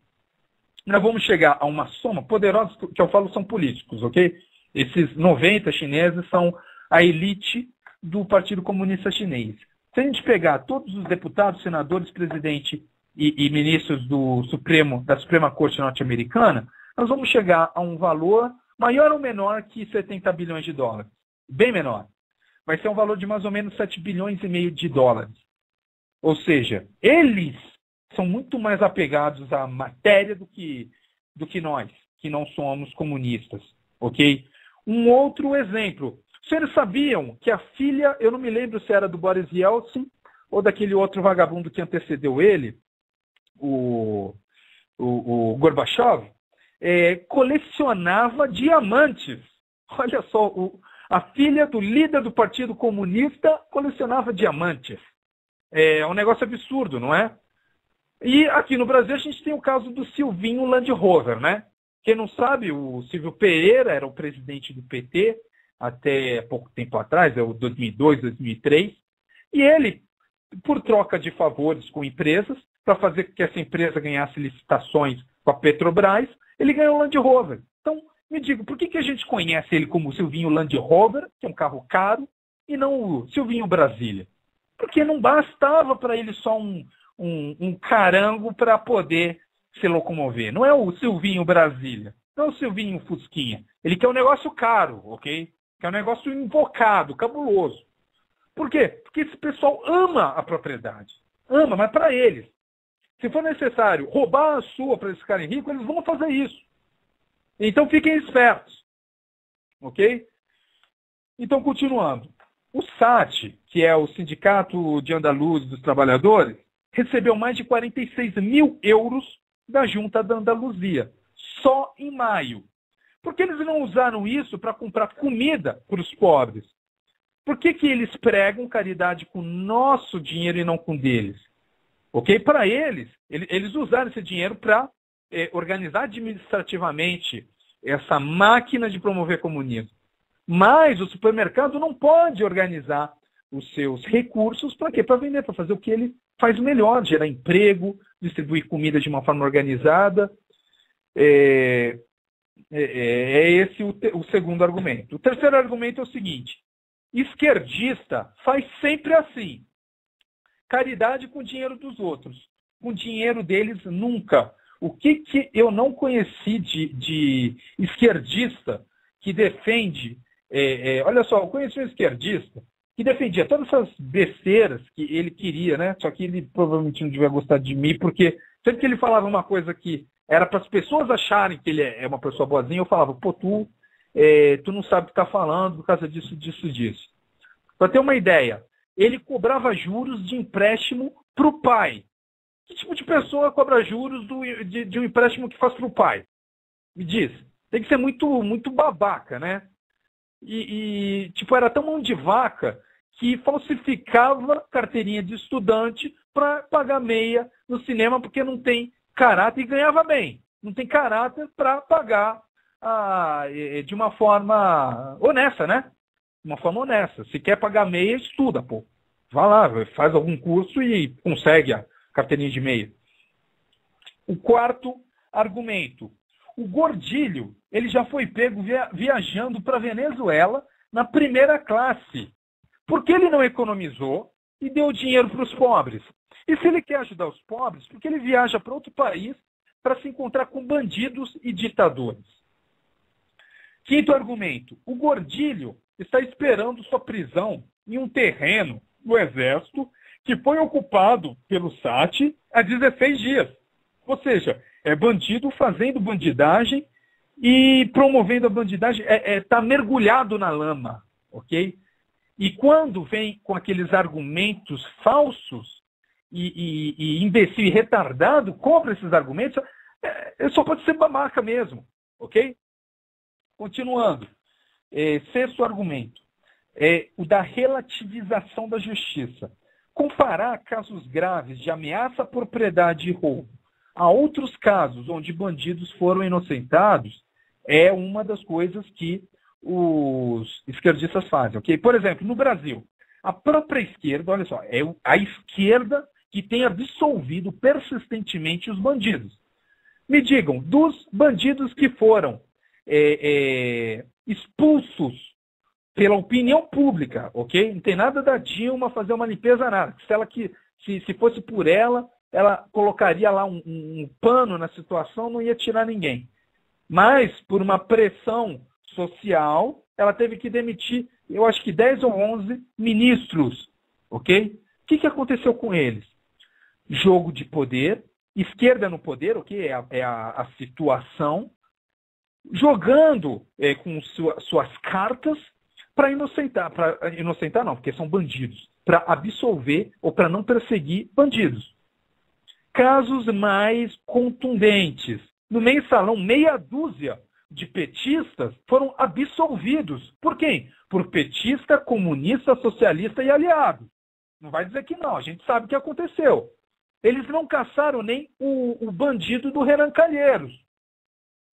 nós vamos chegar a uma soma, poderosos que eu falo são políticos, ok? Esses 90 chineses são a elite do Partido Comunista Chinês. Se a gente pegar todos os deputados, senadores, presidente e ministros da Suprema Corte norte-americana, nós vamos chegar a um valor maior ou menor que 70 bilhões de dólares. Bem menor. Vai ser um valor de mais ou menos 7 bilhões e meio de dólares. Ou seja, eles são muito mais apegados à matéria do que nós, que não somos comunistas, ok? Um outro exemplo. Vocês sabiam que a filha, eu não me lembro se era do Boris Yeltsin ou daquele outro vagabundo que antecedeu ele, o Gorbachev, colecionava diamantes. Olha só, a filha do líder do Partido Comunista colecionava diamantes. É um negócio absurdo, não é? E aqui no Brasil a gente tem o caso do Silvinho Land Rover, né? Quem não sabe, o Silvio Pereira era o presidente do PT até pouco tempo atrás, 2002, 2003, e ele, por troca de favores com empresas, para fazer com que essa empresa ganhasse licitações com a Petrobras, ele ganhou o Land Rover. Então, me diga, por que a gente conhece ele como Silvinho Land Rover, que é um carro caro, e não o Silvinho Brasília? Porque não bastava para ele só um carango para poder se locomover. Não é o Silvinho Brasília, não é o Silvinho Fusquinha. Ele quer um negócio caro, ok? Quer um negócio invocado, cabuloso. Por quê? Porque esse pessoal ama a propriedade. Ama, mas para eles. Se for necessário roubar a sua para eles ficarem ricos, eles vão fazer isso. Então fiquem espertos. Ok? Então, continuando. O SAT, que é o Sindicato de Andaluz dos Trabalhadores, recebeu mais de 46 mil euros da Junta da Andaluzia, só em maio. Por que eles não usaram isso para comprar comida para os pobres? Por que eles pregam caridade com nosso dinheiro e não com deles? Ok? Para eles usaram esse dinheiro para organizar administrativamente essa máquina de promover comunismo. Mas o supermercado não pode organizar os seus recursos para quê? Para vender, para fazer o que ele faz melhor, gerar emprego, distribuir comida de uma forma organizada. É esse o segundo argumento. O terceiro argumento é o seguinte: esquerdista faz sempre assim. Caridade com o dinheiro dos outros. Com o dinheiro deles, nunca. O que eu não conheci de esquerdista que defende... olha só, eu conheci um esquerdista que defendia todas essas besteiras que ele queria, né? Só que ele provavelmente não devia gostar de mim, porque sempre que ele falava uma coisa que era para as pessoas acharem que ele é uma pessoa boazinha, eu falava, pô, tu não sabe o que está falando por causa disso. Para ter uma ideia, ele cobrava juros de empréstimo para o pai. Que tipo de pessoa cobra juros de um empréstimo que faz para o pai? Me diz. Tem que ser muito, muito babaca, né? E era tão mão de vaca que falsificava carteirinha de estudante para pagar meia no cinema porque não tem caráter e ganhava bem. Não tem caráter para pagar de uma forma honesta, né? Uma forma honesta. Se quer pagar meia, estuda, pô. Vai lá, faz algum curso e consegue a carteirinha de meia. O quarto argumento. O Gordilho, ele já foi pego viajando para Venezuela na primeira classe. Por que ele não economizou e deu dinheiro para os pobres? E se ele quer ajudar os pobres, por que ele viaja para outro país para se encontrar com bandidos e ditadores? Quinto argumento. O Gordilho está esperando sua prisão em um terreno do Exército que foi ocupado pelo SAT há 16 dias. Ou seja, é bandido fazendo bandidagem e promovendo a bandidagem, está mergulhado na lama, ok? E quando vem com aqueles argumentos falsos e imbecil e retardado, compra esses argumentos, só pode ser babaca mesmo, ok? Continuando. Sexto argumento. O da relativização da justiça. Comparar casos graves de ameaça à propriedade e roubo a outros casos onde bandidos foram inocentados é uma das coisas que os esquerdistas fazem, ok? Por exemplo, no Brasil, a própria esquerda, olha só, é a esquerda que tem absolvido persistentemente os bandidos. Me digam, dos bandidos que foram expulsos pela opinião pública, ok? Não tem nada da Dilma fazer uma limpeza, nada. Se fosse por ela colocaria lá um pano na situação, não ia tirar ninguém. Mas, por uma pressão social, ela teve que demitir, eu acho que 10 ou 11 ministros, ok? O que aconteceu com eles? Jogo de poder, esquerda no poder, ok? É a situação, jogando com suas cartas para inocentar não, porque são bandidos, para absolver ou para não perseguir bandidos. Casos mais contundentes. No mensalão, meia dúzia de petistas foram absolvidos. Por quem? Por petista, comunista, socialista e aliado. Não vai dizer que não, a gente sabe o que aconteceu. Eles não caçaram nem o bandido do Renan Calheiros.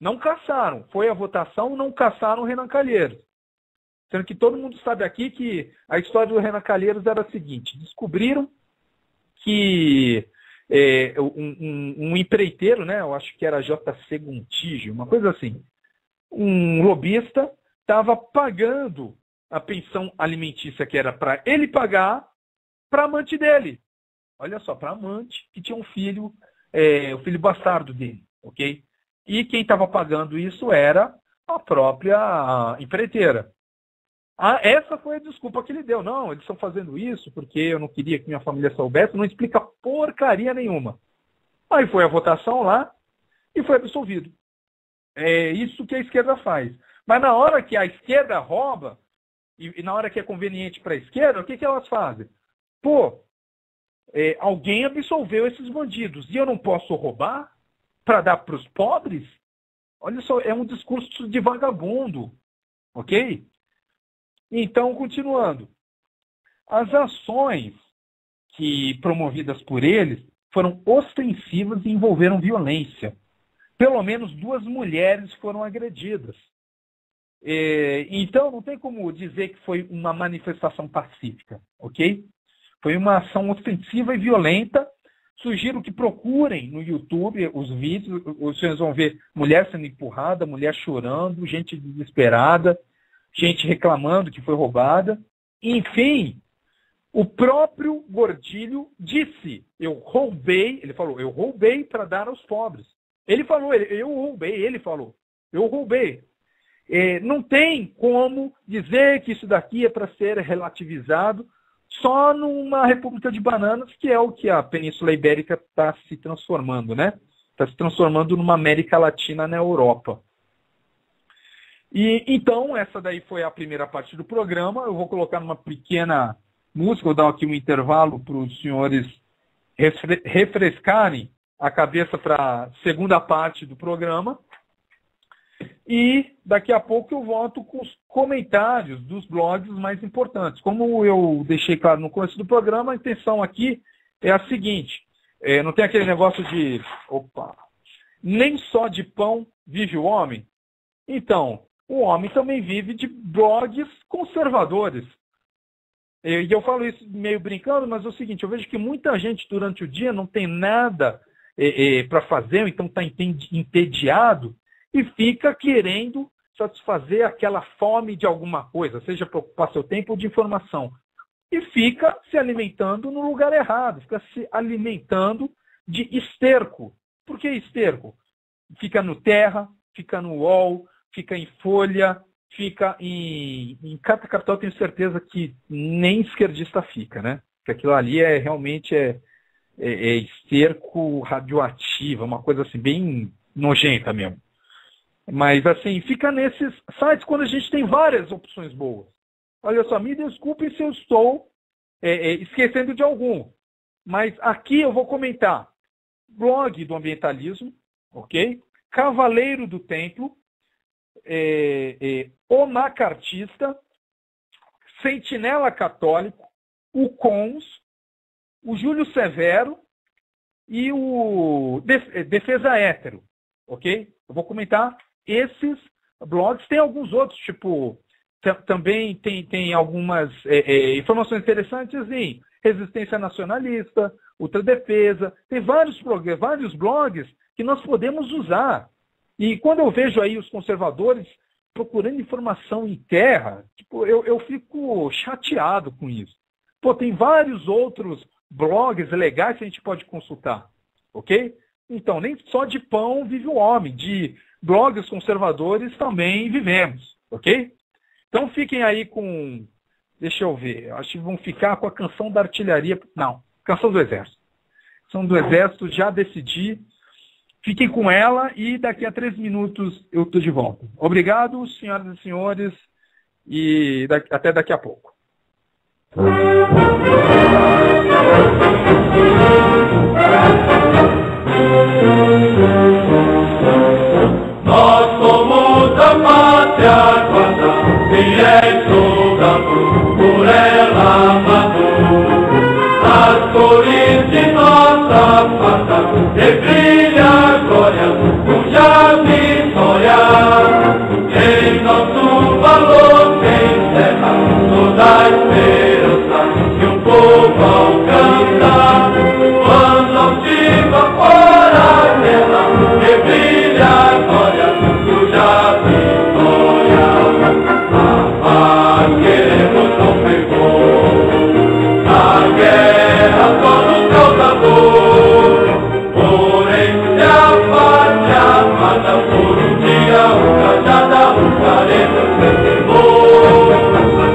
Não caçaram. Foi a votação, não caçaram o Renan Calheiros. Sendo que todo mundo sabe aqui que a história do Renan Calheiros era a seguinte. Descobriram que um empreiteiro, né, eu acho que era JC Gontijo, uma coisa assim, um lobista estava pagando a pensão alimentícia que era para ele pagar para a amante dele. Olha só, para a amante que tinha um filho, o filho bastardo dele, ok? E quem estava pagando isso era a própria empreiteira. Essa foi a desculpa que ele deu. Não, eles estão fazendo isso porque eu não queria que minha família soubesse. Não explica porcaria nenhuma. Aí foi a votação lá e foi absolvido. É isso que a esquerda faz. Mas na hora que a esquerda rouba, e na hora que é conveniente para a esquerda, o que elas fazem? Pô, alguém absolveu esses bandidos e eu não posso roubar para dar para os pobres? Olha só, é um discurso de vagabundo, ok? Então, continuando. As ações promovidas por eles foram ostensivas e envolveram violência. Pelo menos 2 mulheres foram agredidas. Então, não tem como dizer que foi uma manifestação pacífica, ok? Foi uma ação ostensiva e violenta. Sugiro que procurem no YouTube os vídeos, vocês vão ver mulher sendo empurrada, mulher chorando, gente desesperada, gente reclamando que foi roubada. Enfim, o próprio Gordilho disse, ele falou, eu roubei para dar aos pobres. Ele falou, ele falou, eu roubei. Não tem como dizer que isso daqui é para ser relativizado só numa república de bananas, que é o que a Península Ibérica está se transformando, né? Está se transformando numa América Latina na Europa. E então, essa daí foi a primeira parte do programa. Eu vou colocar uma pequena música, vou dar aqui um intervalo para os senhores refrescarem a cabeça para a segunda parte do programa. E daqui a pouco eu volto com os comentários dos blogs mais importantes. Como eu deixei claro no começo do programa, a intenção aqui é a seguinte. Não tem aquele negócio de... nem só de pão vive o homem. Então, o homem também vive de blogs conservadores. E eu falo isso meio brincando, mas é o seguinte, eu vejo que muita gente durante o dia não tem nada para fazer, ou então está entediado, e fica querendo satisfazer aquela fome de alguma coisa, seja para ocupar seu tempo ou de informação. E fica se alimentando no lugar errado, fica se alimentando de esterco. Por que esterco? Fica no Terra, fica no UOL, fica em Folha, fica em Carta Capital, tenho certeza que nem esquerdista fica, né? Porque aquilo ali realmente é esterco radioativo, uma coisa assim bem nojenta mesmo. Mas, assim, fica nesses sites quando a gente tem várias opções boas. Olha só, me desculpem se eu estou esquecendo de algum. Mas aqui eu vou comentar blog do ambientalismo, ok? Cavaleiro do Templo, O Macartista, Sentinela Católico, o Cons, o Júlio Severo e o Defesa Hétero, ok? Eu vou comentar esses blogs. Tem alguns outros, tipo, também tem algumas informações interessantes em Resistência Nacionalista, Ultradefesa, tem vários blogs que nós podemos usar. E quando eu vejo aí os conservadores procurando informação em terra, tipo, eu fico chateado com isso. Pô, tem vários outros blogs legais que a gente pode consultar, ok? Então, nem só de pão vive o homem, de blogs conservadores também vivemos, ok? Então fiquem aí com, deixa eu ver, acho que vão ficar com a Canção da Artilharia, não, Canção do Exército. Canção do Exército, já decidi, fiquem com ela e daqui a 3 minutos eu estou de volta. Obrigado, senhoras e senhores, e até daqui a pouco. Nós somos a pátria guarda, fiéis soldados, por ela amado. As cores de nossa pátria, e brilha a glória, cuja vitória. Em nosso valor tem terra, toda a esperança que o povo alcança. Quando altiva fora a guerra, e brilha a glória, cuja vitória. A paz queremos com fervor, a guerra só nos causa dor. Porém, se a pátria amada por um dia ultrajada, usaremos sem temor.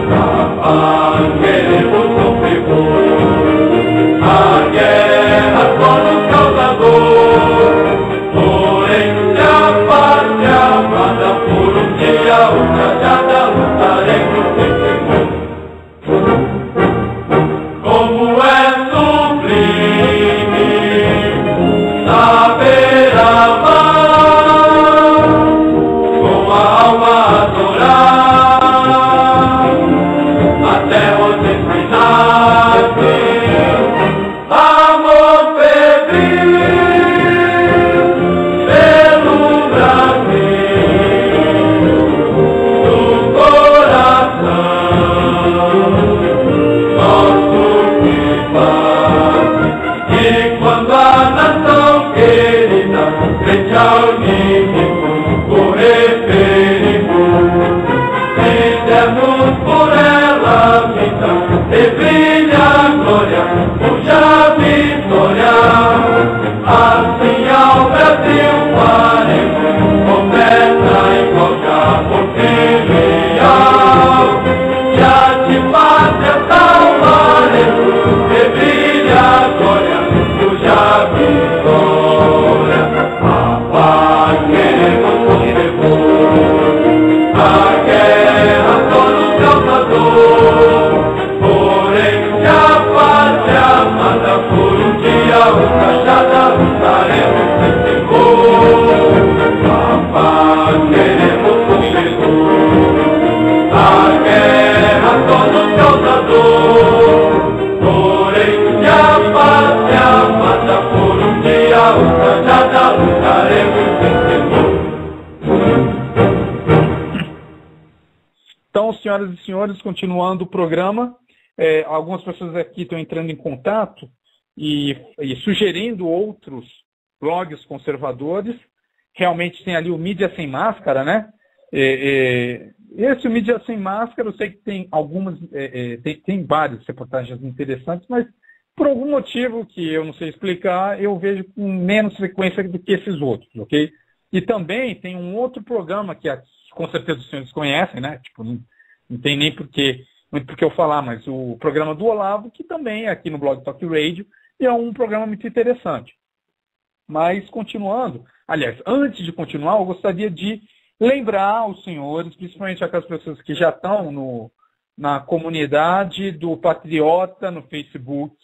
Então, senhoras e senhores, continuando o programa, algumas pessoas aqui estão entrando em contato e sugerindo outros blogs conservadores. Realmente tem ali o Mídia Sem Máscara, né? Esse o Mídia Sem Máscara, eu sei que tem algumas, tem várias reportagens interessantes, mas por algum motivo que eu não sei explicar, eu vejo com menos frequência do que esses outros, ok? E também tem um outro programa que com certeza os senhores conhecem, né? Tipo, não tem nem muito por que eu falar, mas o programa do Olavo, que também é aqui no Blog Talk Radio, e é um programa muito interessante. Mas, continuando, aliás, antes de continuar, eu gostaria de lembrar aos senhores, principalmente aquelas pessoas que já estão na comunidade do Patriota no Facebook,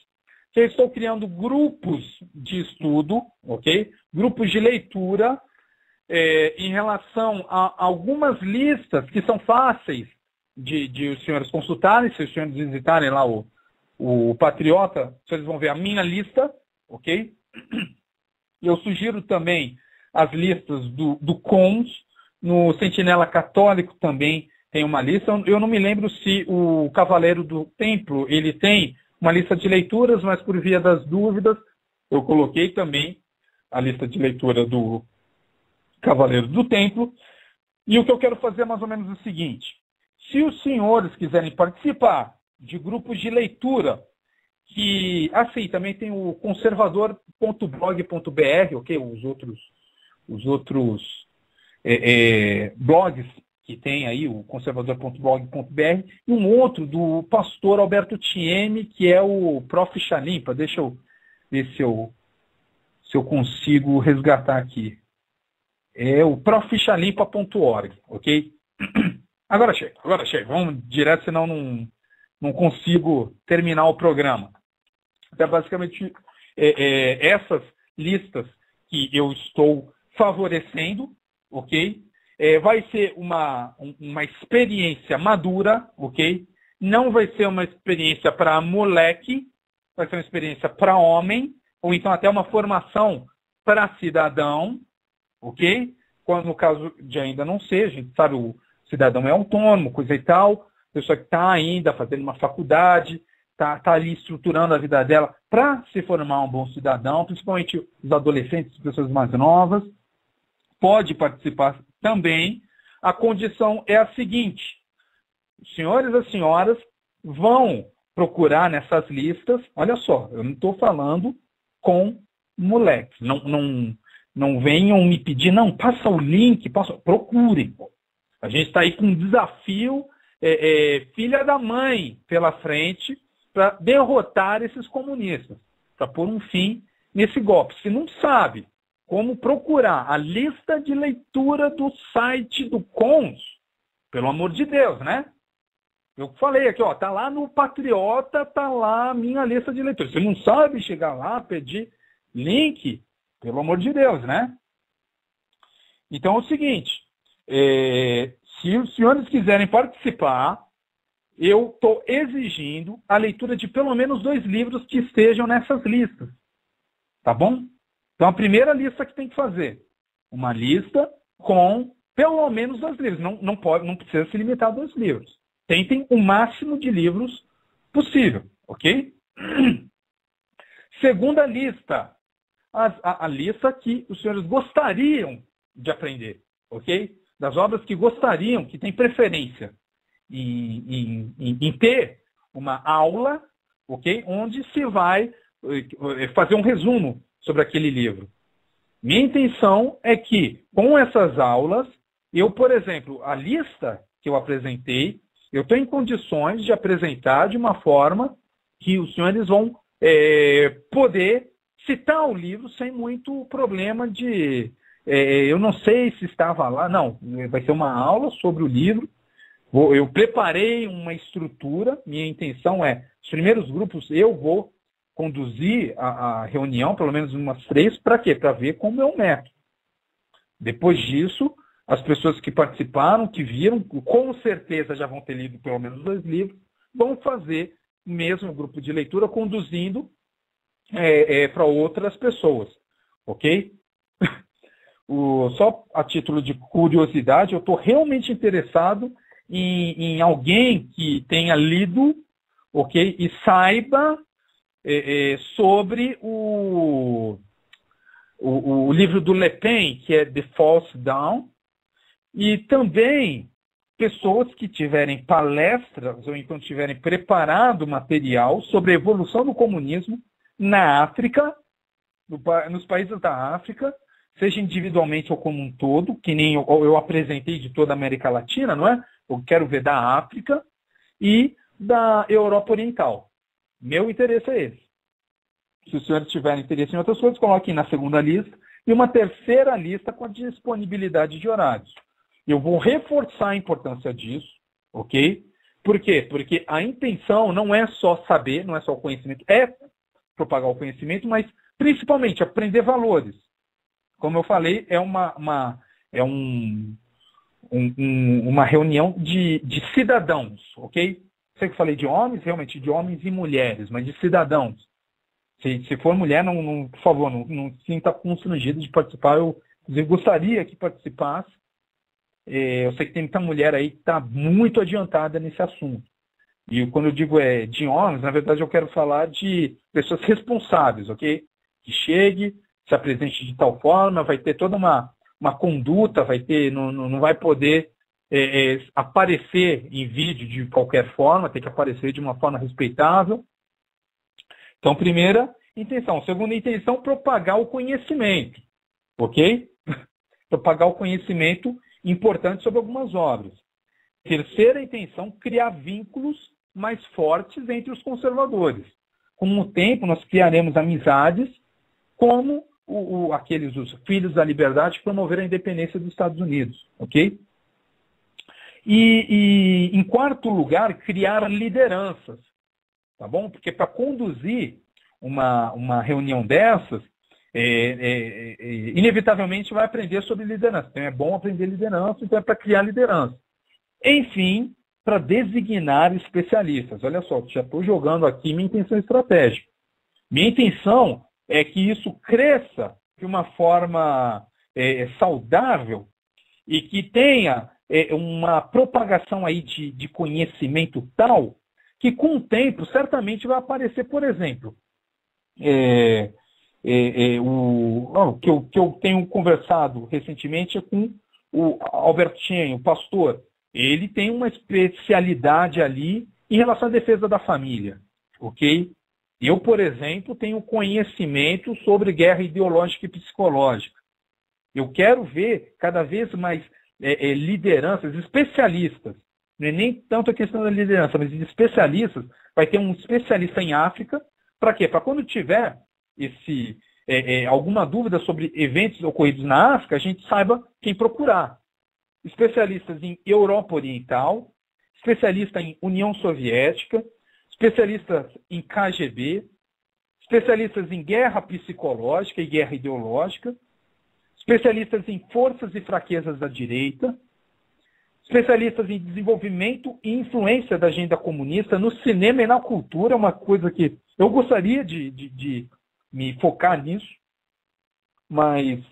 que eu estou criando grupos de estudo, ok? Grupos de leitura em relação a algumas listas que são fáceis de os senhores consultarem, se os senhores visitarem lá o Patriota, vocês vão ver a minha lista, ok? Eu sugiro também as listas do CONS, no Sentinela Católico também tem uma lista. Eu não me lembro se o Cavaleiro do Templo ele tem uma lista de leituras, mas por via das dúvidas, eu coloquei também a lista de leitura do Cavaleiro do Templo. E o que eu quero fazer é mais ou menos o seguinte: se os senhores quiserem participar de grupos de leitura, que, assim, também tem o conservador.blog.br, ok? Os outros blogs que tem aí, o conservador.blog.br, e um outro do pastor Alberto Thieme, que é o Prof. Chalimpa. Deixa eu ver se eu consigo resgatar aqui. É o profchalimpa.org, ok? Agora chega. Vamos direto, senão não consigo terminar o programa. Então, basicamente, essas listas que eu estou favorecendo, ok? Vai ser uma experiência madura, ok? Não vai ser uma experiência para moleque, vai ser uma experiência para homem, ou então até uma formação para cidadão, ok? Quando no caso de ainda não ser, a gente sabe, o cidadão é autônomo, coisa e tal, pessoa que está ainda fazendo uma faculdade, está ali estruturando a vida dela para se formar um bom cidadão, principalmente os adolescentes, pessoas mais novas, pode participar também. A condição é a seguinte: os senhores e as senhoras vão procurar nessas listas, olha só, eu não estou falando com moleques, não venham me pedir, não, passa o link, procurem. A gente está aí com um desafio, filha da mãe pela frente, para derrotar esses comunistas, para pôr um fim nesse golpe. Se não sabe como procurar a lista de leitura do site do CONS, pelo amor de Deus, né? Eu falei aqui, ó, tá lá no Patriota, tá lá a minha lista de leitura. Você não sabe chegar lá, pedir link, pelo amor de Deus, né? Então é o seguinte, se os senhores quiserem participar, eu estou exigindo a leitura de pelo menos 2 livros que estejam nessas listas. Tá bom? Então, a primeira lista que tem que fazer, uma lista com pelo menos 2 livros. Não precisa se limitar a 2 livros. Tentem o máximo de livros possível, ok? Segunda lista, a lista que os senhores gostariam de aprender, ok? Das obras que gostariam, que têm preferência em ter uma aula, ok? Onde se vai fazer um resumo sobre aquele livro. Minha intenção é que, com essas aulas, eu, por exemplo, a lista que eu apresentei, eu estou em condições de apresentar de uma forma que os senhores vão poder citar o livro sem muito problema de... eu não sei se estava lá, não. Vai ser uma aula sobre o livro. Eu preparei uma estrutura, minha intenção os primeiros grupos eu vou conduzir a reunião, pelo menos umas 3, para quê? Para ver como é o método. Depois disso, as pessoas que participaram, que viram, com certeza já vão ter lido pelo menos 2 livros, vão fazer o mesmo grupo de leitura, conduzindo para outras pessoas. Ok? Só a título de curiosidade, eu estou realmente interessado em alguém que tenha lido, ok, e saiba sobre o livro do Le Pen, que é The False Dawn, e também pessoas que tiverem palestras ou então tiverem preparado material sobre a evolução do comunismo na África, nos países da África, seja individualmente ou como um todo, que nem eu apresentei de toda a América Latina, não é? Eu quero ver da África e da Europa Oriental. Meu interesse é esse. Se os senhores tiverem interesse em outras coisas, coloquem na segunda lista e uma terceira lista com a disponibilidade de horários. Eu vou reforçar a importância disso, ok? Por quê? Porque a intenção não é só saber, não é só o conhecimento, é propagar o conhecimento, mas principalmente aprender valores. Como eu falei, é uma reunião de cidadãos, ok? Sei que falei de homens, realmente de homens e mulheres, mas de cidadãos. Se for mulher, por favor, não se sinta constrangido de participar. Eu gostaria que participasse. Eu sei que tem muita mulher aí que está muito adiantada nesse assunto. E quando eu digo de homens, na verdade eu quero falar de pessoas responsáveis, ok? Que chegue, se apresente de tal forma, vai ter toda uma conduta, não vai poder aparecer em vídeo de qualquer forma, tem que aparecer de uma forma respeitável. Então, primeira intenção. Segunda intenção, propagar o conhecimento, ok? Propagar o conhecimento importante sobre algumas obras. Terceira intenção, criar vínculos mais fortes entre os conservadores. Com o tempo, nós criaremos amizades como os filhos da liberdade que promoveram a independência dos Estados Unidos, ok? E em quarto lugar, criar lideranças, tá bom? Porque para conduzir uma reunião dessas, inevitavelmente vai aprender sobre liderança. Então é bom aprender liderança, então é para criar liderança. Enfim, para designar especialistas. Olha só, já estou jogando aqui minha intenção estratégica. Minha intenção é que isso cresça de uma forma saudável e que tenha uma propagação aí de conhecimento tal que com o tempo certamente vai aparecer, por exemplo, que eu tenho conversado recentemente com o Albertinho, o pastor. Ele tem uma especialidade ali em relação à defesa da família, ok? Eu, por exemplo, tenho conhecimento sobre guerra ideológica e psicológica. Eu quero ver cada vez mais lideranças, especialistas. Não é nem tanto a questão da liderança, mas de especialistas. Vai ter um especialista em África. Para quê? Para quando tiver alguma dúvida sobre eventos ocorridos na África, a gente saiba quem procurar. Especialistas em Europa Oriental, especialista em União Soviética, especialistas em KGB, especialistas em guerra psicológica e guerra ideológica, especialistas em forças e fraquezas da direita, especialistas em desenvolvimento e influência da agenda comunista no cinema e na cultura, uma coisa que eu gostaria de me focar nisso, mas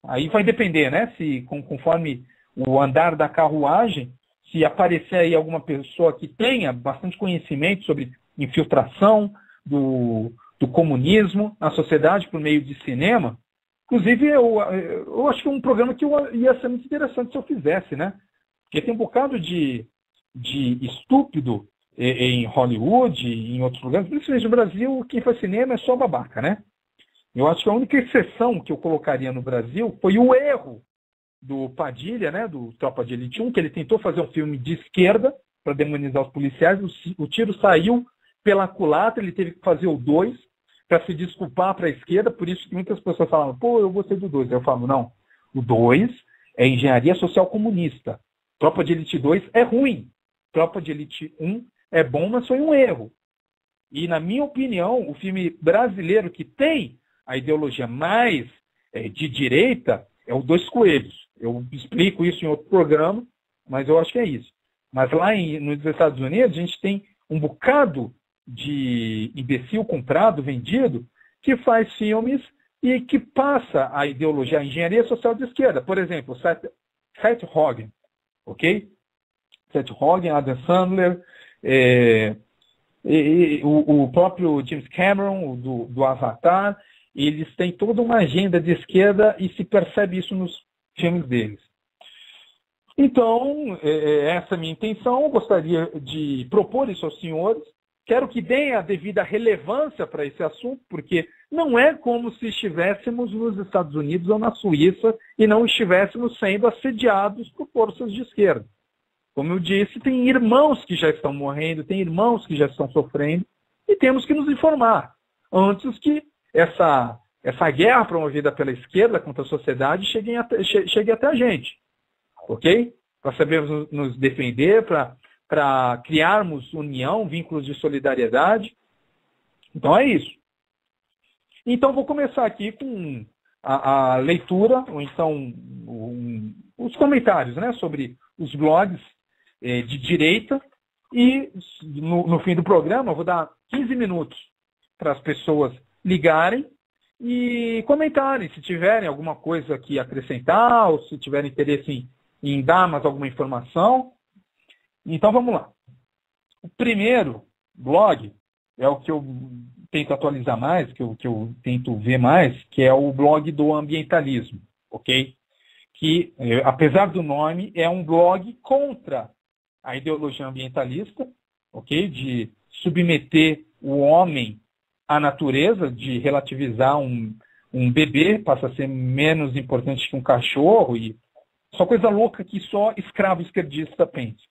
aí vai depender, né? Se conforme o andar da carruagem, se aparecer aí alguma pessoa que tenha bastante conhecimento sobre infiltração do comunismo na sociedade por meio de cinema, inclusive eu acho que é um programa que ia ser muito interessante se eu fizesse, né? Porque tem um bocado de estúpido em Hollywood e em outros lugares, principalmente no Brasil, quem faz cinema é só babaca, né? Eu acho que a única exceção que eu colocaria no Brasil foi o erro do Padilha, né, do Tropa de Elite 1, que ele tentou fazer um filme de esquerda para demonizar os policiais, o tiro saiu pela culatra, ele teve que fazer o 2 para se desculpar para a esquerda, por isso que muitas pessoas falavam, pô, eu gostei do 2. Eu falo, não, o 2 é engenharia social comunista. Tropa de Elite 2 é ruim. Tropa de Elite 1 é bom, mas foi um erro. E, na minha opinião, o filme brasileiro que tem a ideologia mais de direita é o Dois Coelhos. Eu explico isso em outro programa, mas eu acho que é isso. Mas lá nos Estados Unidos, a gente tem um bocado de imbecil comprado, vendido, que faz filmes e que passa a ideologia, a engenharia social de esquerda. Por exemplo, Seth Rogen, ok? Seth Rogen, Adam Sandler, o próprio James Cameron, do Avatar. Eles têm toda uma agenda de esquerda e se percebe isso nos filmes deles. Então, essa é a minha intenção. Eu gostaria de propor isso aos senhores. Quero que deem a devida relevância para esse assunto, porque não é como se estivéssemos nos Estados Unidos ou na Suíça e não estivéssemos sendo assediados por forças de esquerda. Como eu disse, tem irmãos que já estão morrendo, tem irmãos que já estão sofrendo, e temos que nos informar antes que essa guerra promovida pela esquerda contra a sociedade chegue até a gente. Ok? Para sabermos nos defender, para criarmos união, vínculos de solidariedade. Então é isso. Então vou começar aqui com a leitura, ou então os comentários, né, sobre os blogs de direita, e no fim do programa eu vou dar 15 minutos para as pessoas ligarem e comentarem, se tiverem alguma coisa que acrescentar, ou se tiverem interesse em dar mais alguma informação. Então vamos lá. O primeiro blog é o que eu tento atualizar mais, que eu tento ver mais, que é o blog do ambientalismo, ok? Que, apesar do nome, é um blog contra a ideologia ambientalista, ok? De submeter o homem à natureza, de relativizar um bebê, passa a ser menos importante que um cachorro, e só coisa louca que só escravo esquerdista pensa.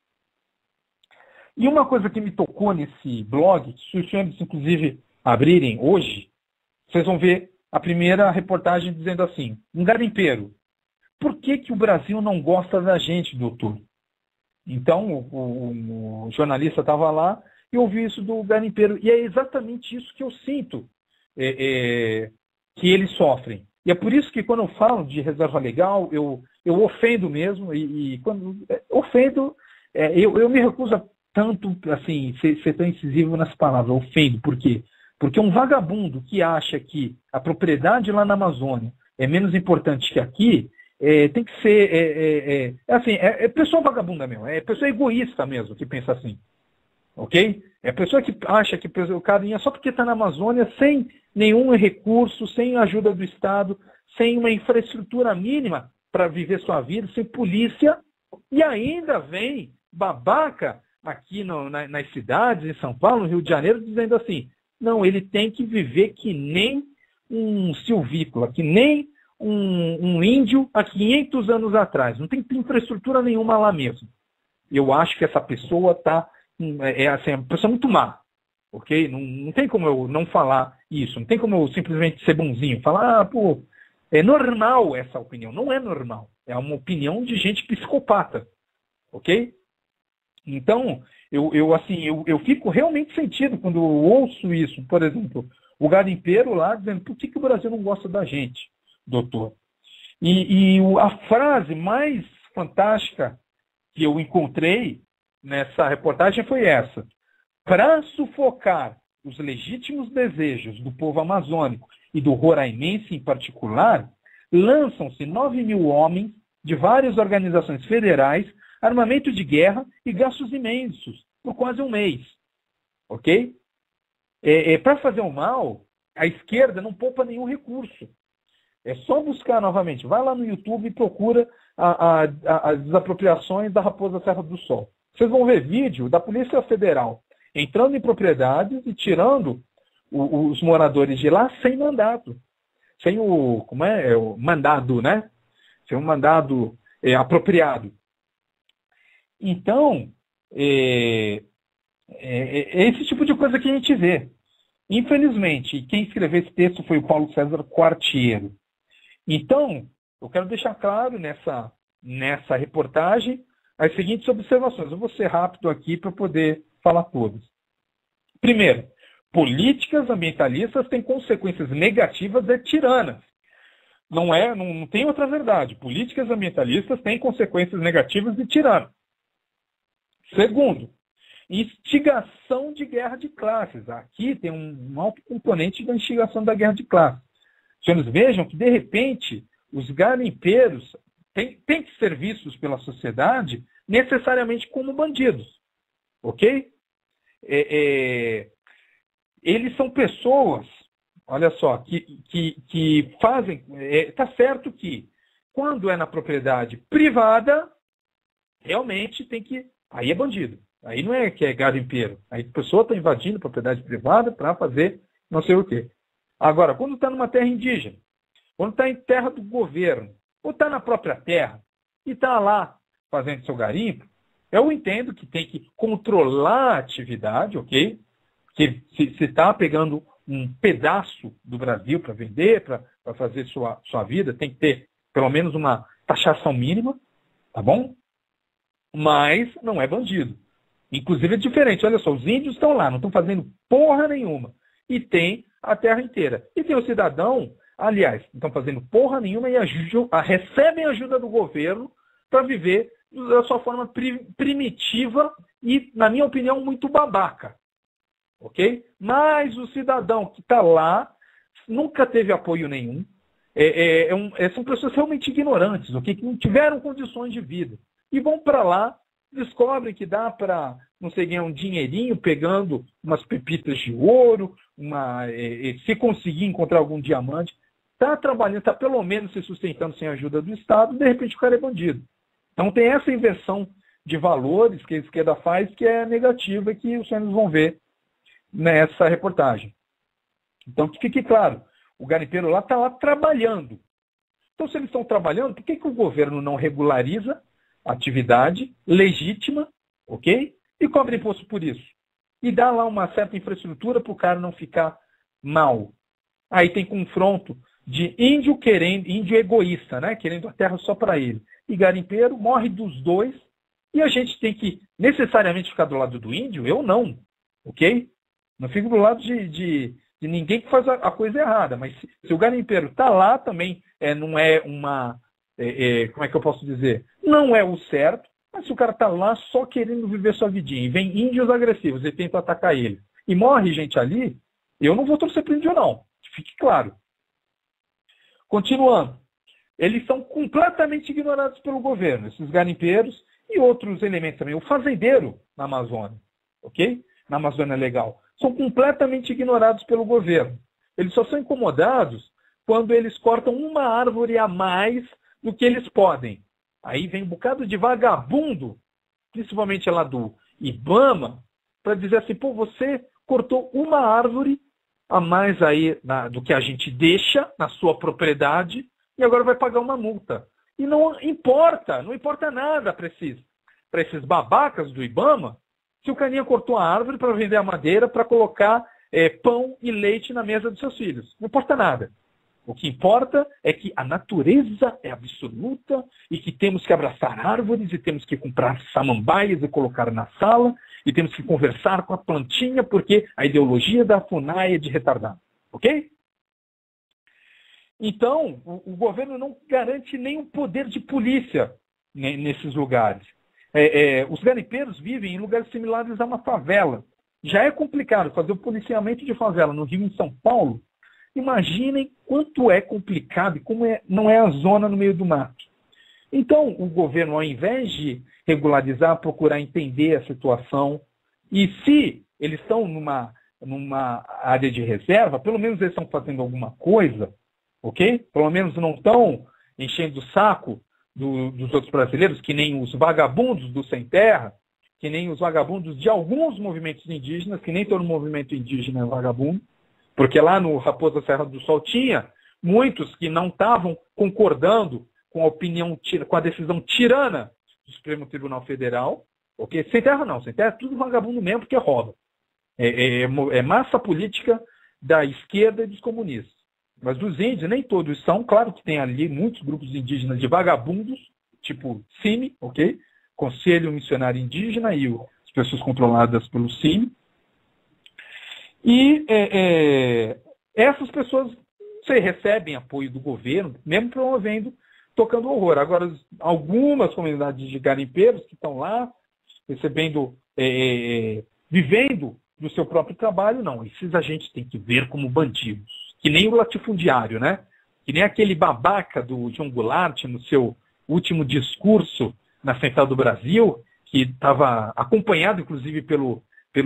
E uma coisa que me tocou nesse blog, se os senhores, inclusive, abrirem hoje, vocês vão ver a primeira reportagem dizendo assim: um garimpeiro, por que o Brasil não gosta da gente, doutor? Então, o jornalista estava lá e ouviu isso do garimpeiro. E é exatamente isso que eu sinto que eles sofrem. E é por isso que quando eu falo de reserva legal, eu ofendo mesmo. E quando ofendo, eu me recuso a tanto assim, ser tão incisivo nas palavras. Ofendo. Por quê? Porque um vagabundo que acha que a propriedade lá na Amazônia é menos importante que aqui, tem que ser... é pessoa vagabunda mesmo, é pessoa egoísta mesmo que pensa assim. Ok? É pessoa que acha que o carinha, só porque está na Amazônia, sem nenhum recurso, sem ajuda do Estado, sem uma infraestrutura mínima para viver sua vida, sem polícia, e ainda vem babaca aqui nas cidades, em São Paulo, no Rio de Janeiro, dizendo assim: não, ele tem que viver que nem um silvícola, que nem um índio há 500 anos atrás. Não tem infraestrutura nenhuma lá mesmo. Eu acho que essa pessoa está... assim, é uma pessoa muito má. Ok? Não tem como eu não falar isso. Não tem como eu simplesmente ser bonzinho. Falar, pô, é normal essa opinião. Não é normal. É uma opinião de gente psicopata. Ok? Então, eu fico realmente sentido quando eu ouço isso. Por exemplo, o garimpeiro lá dizendo: por que o Brasil não gosta da gente, doutor? E a frase mais fantástica que eu encontrei nessa reportagem foi essa: para sufocar os legítimos desejos do povo amazônico e do roraimense em particular, lançam-se 9.000 homens de várias organizações federais, armamento de guerra e gastos imensos por quase um mês. Ok? Para fazer o mal, a esquerda não poupa nenhum recurso. É só buscar novamente. Vai lá no YouTube e procura as desapropriações da Raposa Serra do Sol. Vocês vão ver vídeo da Polícia Federal entrando em propriedades e tirando os moradores de lá sem mandato. Sem o mandado, né? Sem um mandado apropriado. Então, é esse tipo de coisa que a gente vê. Infelizmente, quem escreveu esse texto foi o Paulo César Quartiero. Então, eu quero deixar claro nessa reportagem as seguintes observações. Eu vou ser rápido aqui para poder falar todas. Primeiro, políticas ambientalistas têm consequências negativas e tiranas. Não tem outra verdade. Políticas ambientalistas têm consequências negativas e tiranas. Segundo, instigação de guerra de classes. Aqui tem um alto componente da instigação da guerra de classes. Os senhores vejam que, de repente, os garimpeiros têm que ser vistos pela sociedade necessariamente como bandidos. Ok? Eles são pessoas, olha só, que fazem... Está certo que quando é na propriedade privada, realmente tem que... Aí é bandido. Aí não é que é garimpeiro. Aí a pessoa está invadindo propriedade privada para fazer não sei o quê. Agora, quando está numa terra indígena, quando está em terra do governo, ou está na própria terra, e está lá fazendo seu garimpo, eu entendo que tem que controlar a atividade, ok? Que se está pegando um pedaço do Brasil para vender, para fazer sua vida, tem que ter pelo menos uma taxação mínima, tá bom? Mas não é bandido. Inclusive é diferente, olha só, os índios estão lá, não estão fazendo porra nenhuma. E tem a terra inteira. E tem o cidadão, aliás, não estão fazendo porra nenhuma e recebem ajuda do governo para viver da sua forma primitiva e, na minha opinião, muito babaca. Ok? Mas o cidadão que está lá nunca teve apoio nenhum. São pessoas realmente ignorantes, ok? Que não tiveram condições de vida. E vão para lá, descobrem que dá para, não sei, ganhar um dinheirinho pegando umas pepitas de ouro, se conseguir encontrar algum diamante. Está trabalhando, está pelo menos se sustentando sem a ajuda do Estado, de repente o cara é bandido. Então tem essa inversão de valores que a esquerda faz que é negativa e que os senhores vão ver nessa reportagem. Então que fique claro, o garimpeiro lá está lá trabalhando. Então se eles estão trabalhando, por que o governo não regulariza a atividade legítima, ok? E cobra imposto por isso. E dá lá uma certa infraestrutura para o cara não ficar mal. Aí tem confronto de índio egoísta, né? Querendo a terra só para ele. E garimpeiro morre dos dois. E a gente tem que necessariamente ficar do lado do índio? Eu não. Ok? Não fico do lado de ninguém que faz a coisa errada. Mas se o garimpeiro está lá também, não é uma... como é que eu posso dizer? Não é o certo. Mas se o cara está lá só querendo viver sua vidinha e vem índios agressivos e tentam atacar ele e morre gente ali, eu não vou torcer para o índio não. Fique claro. Continuando. Eles são completamente ignorados pelo governo, esses garimpeiros e outros elementos também. O fazendeiro na Amazônia, ok? Na Amazônia Legal. São completamente ignorados pelo governo. Eles só são incomodados quando eles cortam uma árvore a mais do que eles podem. Aí vem um bocado de vagabundo, principalmente lá do IBAMA, para dizer assim, pô, você cortou uma árvore a mais aí do que a gente deixa na sua propriedade e agora vai pagar uma multa. E não importa nada para esses babacas do IBAMA se o caninha cortou a árvore para vender a madeira para colocar pão e leite na mesa dos seus filhos. Não importa nada. O que importa é que a natureza é absoluta e que temos que abraçar árvores e temos que comprar samambaias e colocar na sala e temos que conversar com a plantinha porque a ideologia da FUNAI é de retardado. Ok? Então, o governo não garante nenhum poder de polícia nesses lugares. Os garimpeiros vivem em lugares similares a uma favela. Já é complicado fazer o policiamento de favela no Rio e em São Paulo. Imaginem quanto é complicado e como não é a zona no meio do mato. Então, o governo, ao invés de regularizar, procurar entender a situação, e se eles estão numa área de reserva, pelo menos eles estão fazendo alguma coisa, ok? Pelo menos não estão enchendo o saco dos outros brasileiros, que nem os vagabundos do Sem Terra, que nem os vagabundos de alguns movimentos indígenas, que nem todo movimento indígena é vagabundo, porque lá no Raposa Serra do Sol tinha muitos que não estavam concordando com a opinião, com a decisão tirana do Supremo Tribunal Federal. Okay? Sem terra não, sem terra é tudo vagabundo mesmo porque rouba. É massa política da esquerda e dos comunistas. Mas dos índios, nem todos são. Claro que tem ali muitos grupos indígenas de vagabundos, tipo CIMI, ok? Conselho Missionário Indígena e as pessoas controladas pelo CIMI. E essas pessoas recebem apoio do governo, mesmo promovendo, tocando horror. Agora, algumas comunidades de garimpeiros que estão lá, recebendo, vivendo do seu próprio trabalho, não. Esses a gente tem que ver como bandidos. Que nem o latifundiário, né? Que nem aquele babaca do João Goulart no seu último discurso na Central do Brasil, que estava acompanhado, inclusive, pelo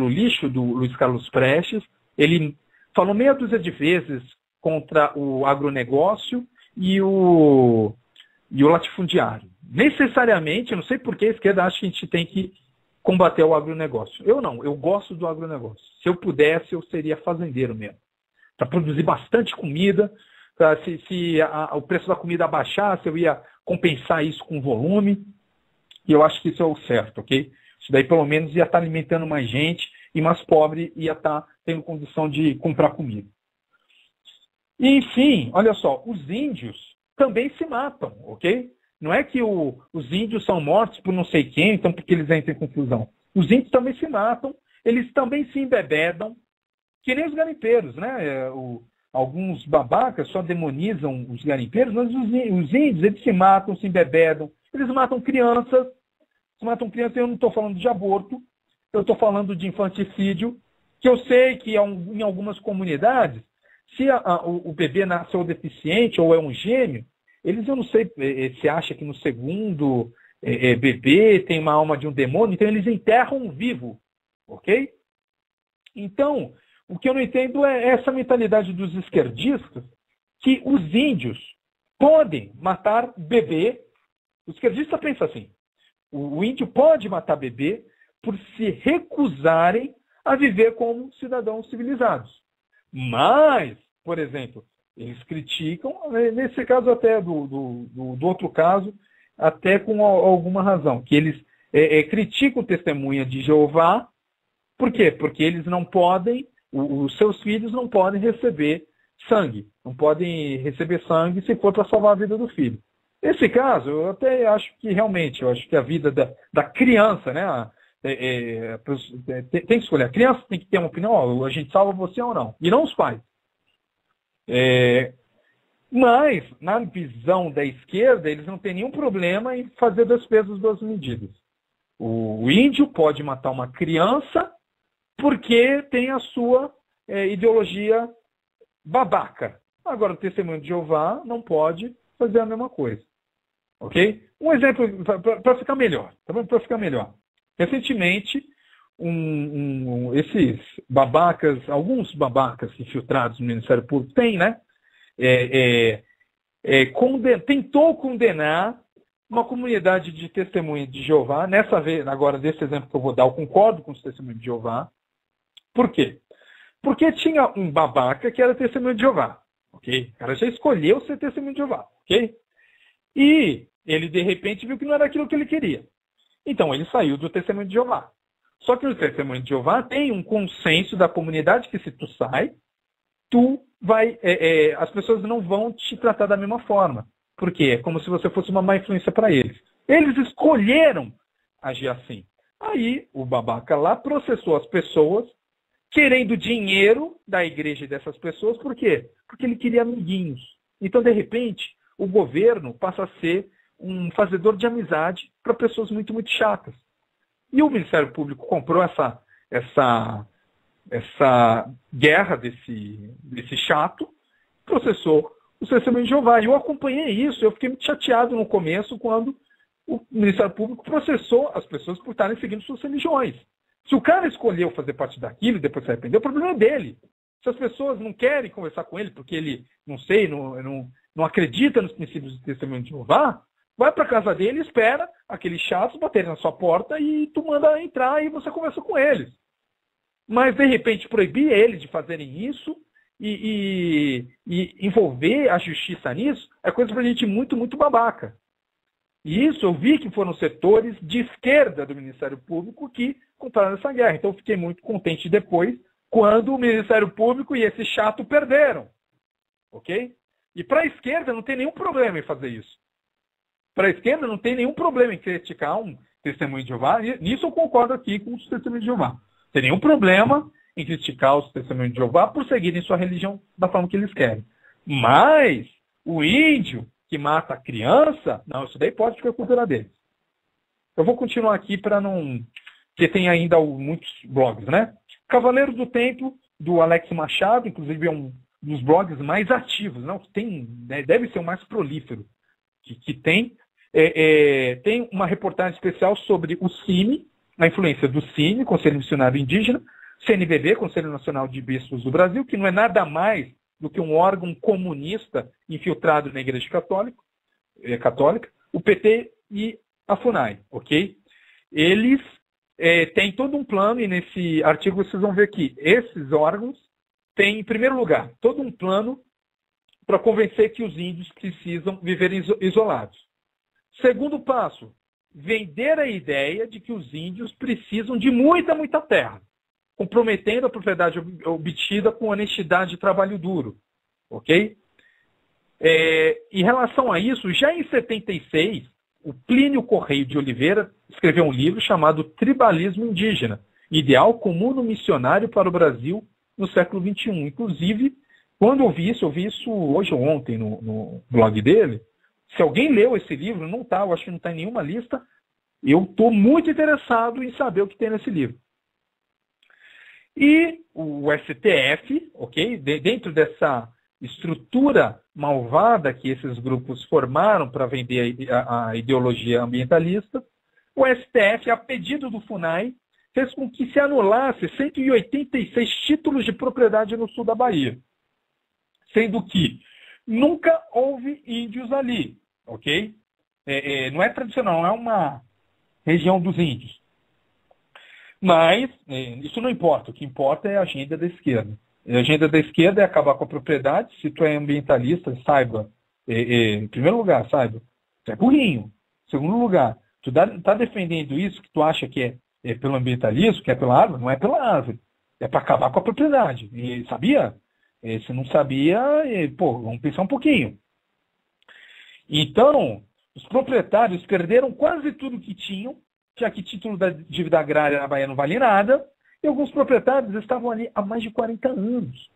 lixo do Luiz Carlos Prestes. Ele falou meia dúzia de vezes contra o agronegócio e o latifundiário. Necessariamente, eu não sei por que a esquerda acha que a gente tem que combater o agronegócio. Eu não, eu gosto do agronegócio. Se eu pudesse, eu seria fazendeiro mesmo. Para produzir bastante comida, se o preço da comida abaixasse, eu ia compensar isso com volume. E eu acho que isso é o certo, ok? Isso daí pelo menos ia estar alimentando mais gente e mais pobre ia estar tendo condição de comprar comida. E, enfim, olha só, os índios também se matam, ok? Não é que os índios são mortos por não sei quem, então porque eles entram em confusão. Os índios também se matam, eles também se embebedam, que nem os garimpeiros, né? Alguns babacas só demonizam os garimpeiros, mas os índios, eles se matam, se embebedam, eles matam crianças, eu não estou falando de aborto, eu estou falando de infanticídio, que eu sei que em algumas comunidades, se o bebê nasceu deficiente ou é um gêmeo, eles, eu não sei se acha que no segundo bebê tem uma alma de um demônio, então eles enterram vivo, ok? Então, o que eu não entendo é essa mentalidade dos esquerdistas, que os índios podem matar bebê. O esquerdista pensa assim, o índio pode matar bebê por se recusarem a viver como cidadãos civilizados. Mas, por exemplo, eles criticam, nesse caso até do outro caso, até com alguma razão, que eles criticam testemunha de Jeová. Por quê? Porque eles não podem, os seus filhos não podem receber sangue. Não podem receber sangue se for para salvar a vida do filho. Nesse caso, eu até acho que realmente, eu acho que a vida da criança, né? Tem que escolher. A criança tem que ter uma opinião, a gente salva você ou não. E não os pais. Mas, na visão da esquerda, eles não têm nenhum problema em fazer 2 pesos, 2 medidas. O índio pode matar uma criança porque tem a sua ideologia babaca. Agora, o testemunho de Jeová não pode fazer a mesma coisa. Ok? Um exemplo para ficar melhor. Para ficar melhor. Recentemente, esses babacas, alguns babacas infiltrados no Ministério Público, tem, né? Tentou condenar uma comunidade de testemunha de Jeová. Nessa vez, agora, desse exemplo que eu vou dar, eu concordo com os testemunhos de Jeová. Por quê? Porque tinha um babaca que era testemunho de Jeová. Ok? O cara já escolheu ser testemunho de Jeová. Ok? E ele, de repente, viu que não era aquilo que ele queria. Então, ele saiu do testemunho de Jeová. Só que o testemunho de Jeová tem um consenso da comunidade que se tu sai, as pessoas não vão te tratar da mesma forma. Por quê? É como se você fosse uma má influência para eles. Eles escolheram agir assim. Aí, o babaca lá processou as pessoas, querendo dinheiro da igreja dessas pessoas. Por quê? Porque ele queria amiguinhos. Então, de repente, o governo passa a ser um fazedor de amizade para pessoas muito, muito chatas. E o Ministério Público comprou essa guerra desse chato, processou o testemunho de Jeová. E eu acompanhei isso, eu fiquei muito chateado no começo quando o Ministério Público processou as pessoas por estarem seguindo suas religiões. Se o cara escolheu fazer parte daquilo e depois se arrependeu, o problema é dele. Se as pessoas não querem conversar com ele porque ele, não acredita nos princípios do testemunho de Jeová, vai para casa dele e espera aqueles chatos baterem na sua porta e tu manda entrar e você conversa com eles. Mas, de repente, proibir eles de fazerem isso e envolver a justiça nisso é coisa para gente muito, muito babaca. E isso eu vi que foram setores de esquerda do Ministério Público que compraram essa guerra. Então, eu fiquei muito contente depois quando o Ministério Público e esse chato perderam. Ok? E para a esquerda não tem nenhum problema em fazer isso. Para a esquerda não tem nenhum problema em criticar um testemunho de Jeová. Nisso eu concordo aqui com os testemunhos de Jeová. Não tem nenhum problema em criticar os testemunhos de Jeová por seguirem sua religião da forma que eles querem. Mas o índio que mata a criança, não, isso daí pode ficar a cultura deles. Eu vou continuar aqui para não... Porque tem ainda muitos blogs, né? Cavaleiros do Templo, do Alex Machado, inclusive é um dos blogs mais ativos, não? Deve ser o mais prolífero que tem. Tem uma reportagem especial sobre o CIMI, a influência do CIMI, Conselho Missionário Indígena, CNBB, Conselho Nacional de Bispos do Brasil, que não é nada mais do que um órgão comunista infiltrado na Igreja Católica, o PT e a FUNAI, ok? Eles têm todo um plano, e nesse artigo vocês vão ver que esses órgãos têm, em primeiro lugar, todo um plano para convencer que os índios precisam viver isolados. Segundo passo, vender a ideia de que os índios precisam de muita, muita terra, comprometendo a propriedade obtida com honestidade e trabalho duro. Ok? Em relação a isso, já em 76, o Plínio Correia de Oliveira escreveu um livro chamado Tribalismo Indígena, Ideal Comum Missionário para o Brasil no século XXI. Inclusive, quando eu vi isso hoje ou ontem no blog dele. Se alguém leu esse livro, não está, eu acho que não está em nenhuma lista, eu estou muito interessado em saber o que tem nesse livro. E o STF, ok, dentro dessa estrutura malvada que esses grupos formaram para vender a ideologia ambientalista, o STF, a pedido do FUNAI, fez com que se anulasse 186 títulos de propriedade no sul da Bahia, sendo que nunca houve índios ali, ok? Não é tradicional, não é uma região dos índios. Mas isso não importa, o que importa é a agenda da esquerda. A agenda da esquerda é acabar com a propriedade. Se tu é ambientalista, saiba, em primeiro lugar, saiba, tu é burrinho. Em segundo lugar, tu está defendendo isso que tu acha que é pelo ambientalismo, que é pela árvore, não é pela árvore. É para acabar com a propriedade. E sabia? Se não sabia, vamos pensar um pouquinho. Então, os proprietários perderam quase tudo que tinham, já que título da dívida agrária na Bahia não vale nada, e alguns proprietários estavam ali há mais de 40 anos.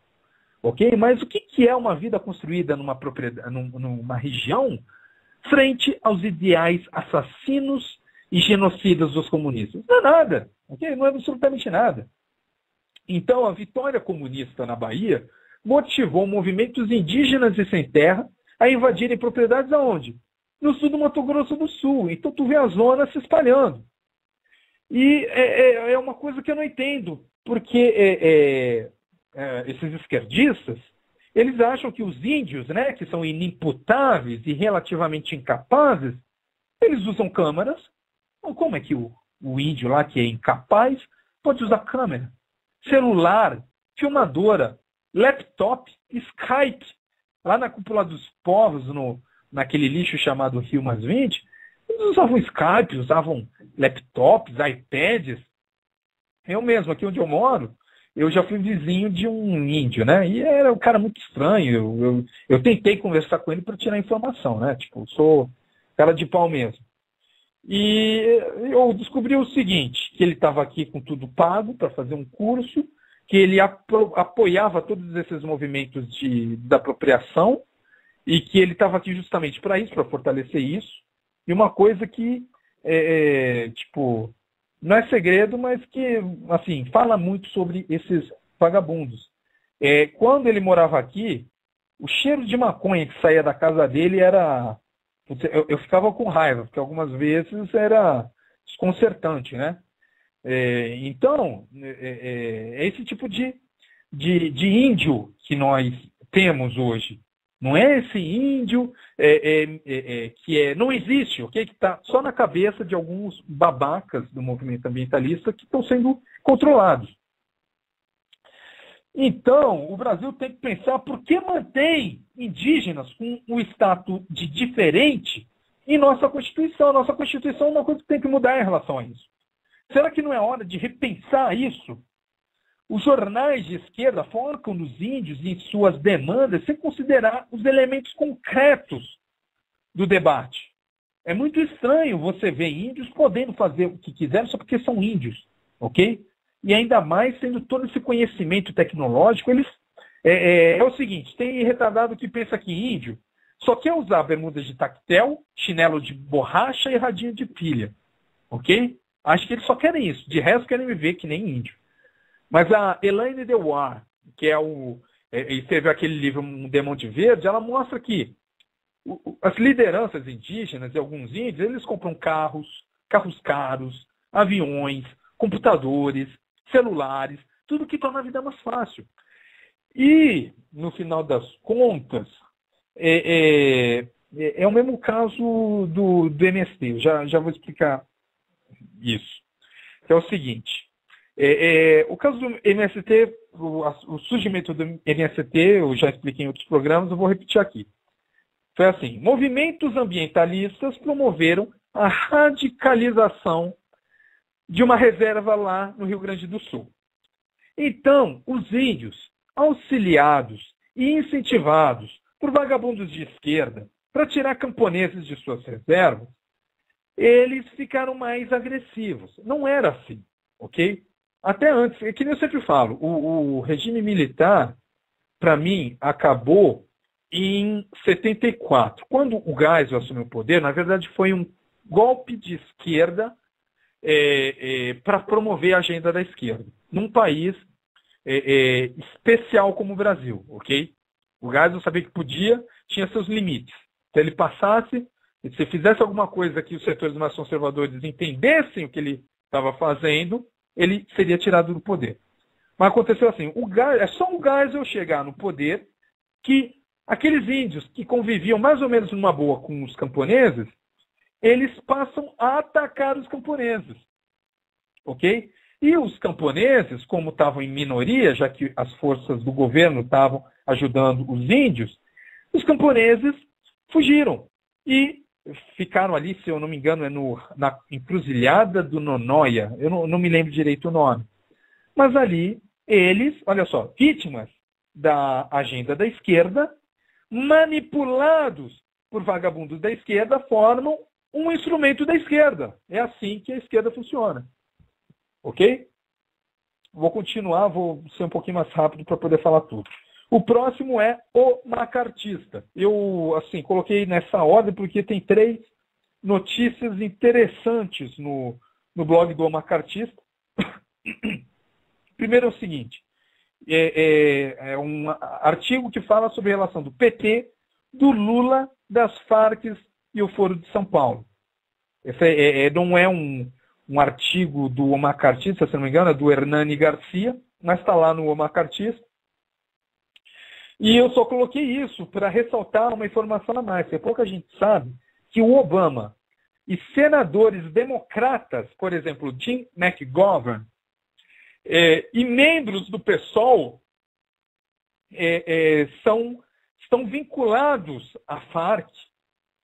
Ok? Mas o que é uma vida construída numa região frente aos ideais assassinos e genocidas dos comunistas? Não é nada. Okay? Não é absolutamente nada. Então, a vitória comunista na Bahia motivou movimentos indígenas e sem terra a invadirem propriedades aonde? No sul do Mato Grosso do Sul. Então, tu vê a zona se espalhando. E é uma coisa que eu não entendo, porque esses esquerdistas, eles acham que os índios, né, que são inimputáveis e relativamente incapazes, eles usam câmeras. Então, como é que o índio lá, que é incapaz, pode usar câmera? Celular, filmadora, laptop, Skype, lá na Cúpula dos Povos, naquele lixo chamado Rio Mais 20, eles usavam Skype, usavam laptops, iPads. Eu mesmo, aqui onde eu moro, eu já fui vizinho de um índio, né? E era um cara muito estranho. Eu tentei conversar com ele para tirar informação, né? Tipo, eu sou cara de pau mesmo. E eu descobri o seguinte, que ele estava aqui com tudo pago para fazer um curso, que ele apoiava todos esses movimentos da apropriação e que ele estava aqui justamente para isso, para fortalecer isso. E uma coisa que, não é segredo, mas que, assim, fala muito sobre esses vagabundos. Quando ele morava aqui, o cheiro de maconha que saía da casa dele era... Eu ficava com raiva, porque algumas vezes era desconcertante, né? Então, é esse tipo de índio que nós temos hoje. Não é esse índio que não existe, okay? Que está só na cabeça de alguns babacas do movimento ambientalista que estão sendo controlados. Então, o Brasil tem que pensar por que mantém indígenas com o status de diferente em nossa Constituição. Nossa Constituição é uma coisa que tem que mudar em relação a isso. Será que não é hora de repensar isso? Os jornais de esquerda focam nos índios e em suas demandas sem considerar os elementos concretos do debate. É muito estranho você ver índios podendo fazer o que quiserem só porque são índios, ok? E ainda mais tendo todo esse conhecimento tecnológico, eles... É o seguinte, tem retardado que pensa que índio só quer usar bermudas de tactel, chinelo de borracha e radinho de pilha, ok? Acho que eles só querem isso, de resto querem viver que nem índio. Mas a Elaine Dewar, que escreveu aquele livro Um Demônio de Verde, ela mostra que as lideranças indígenas e alguns índios, eles compram carros caros, aviões, computadores, celulares, tudo que torna a vida mais fácil. E, no final das contas, é o mesmo caso do MST. Eu já vou explicar isso. Que é o seguinte. O caso do MST, o surgimento do MST, eu já expliquei em outros programas, eu vou repetir aqui. Foi assim: movimentos ambientalistas promoveram a radicalização de uma reserva lá no Rio Grande do Sul. Então, os índios, auxiliados e incentivados por vagabundos de esquerda para tirar camponeses de suas reservas, eles ficaram mais agressivos. Não era assim, ok? Até antes, é que nem eu sempre falo, o regime militar, para mim, acabou em 74. Quando o Geisel assumiu o poder, na verdade foi um golpe de esquerda para promover a agenda da esquerda, num país especial como o Brasil, ok? O Geisel sabia que podia, tinha seus limites. Se ele passasse, se fizesse alguma coisa que os setores mais conservadores entendessem o que ele estava fazendo, ele seria tirado do poder. Mas aconteceu assim, é só o Geisel chegar no poder que aqueles índios que conviviam mais ou menos numa boa com os camponeses, eles passam a atacar os camponeses. Ok? E os camponeses, como estavam em minoria, já que as forças do governo estavam ajudando os índios, os camponeses fugiram e ficaram ali, se eu não me engano, na encruzilhada do Nonoia. Eu não me lembro direito o nome. Mas ali, eles, olha só, vítimas da agenda da esquerda, manipulados por vagabundos da esquerda, formam um instrumento da esquerda. É assim que a esquerda funciona. Ok? Vou continuar, vou ser um pouquinho mais rápido para poder falar tudo. O próximo é o macartista. Eu, assim, coloquei nessa ordem porque tem 3 notícias interessantes no blog do O Macartista. Primeiro é o seguinte. É um artigo que fala sobre a relação do PT, do Lula, das Farc e o Foro de São Paulo. Esse não é um artigo do O Macartista, se não me engano, é do Hernani Garcia, mas está lá no O Macartista. E eu só coloquei isso para ressaltar uma informação a mais, porque pouca gente sabe que o Obama e senadores democratas, por exemplo, Jim McGovern, e membros do PSOL estão vinculados à Farc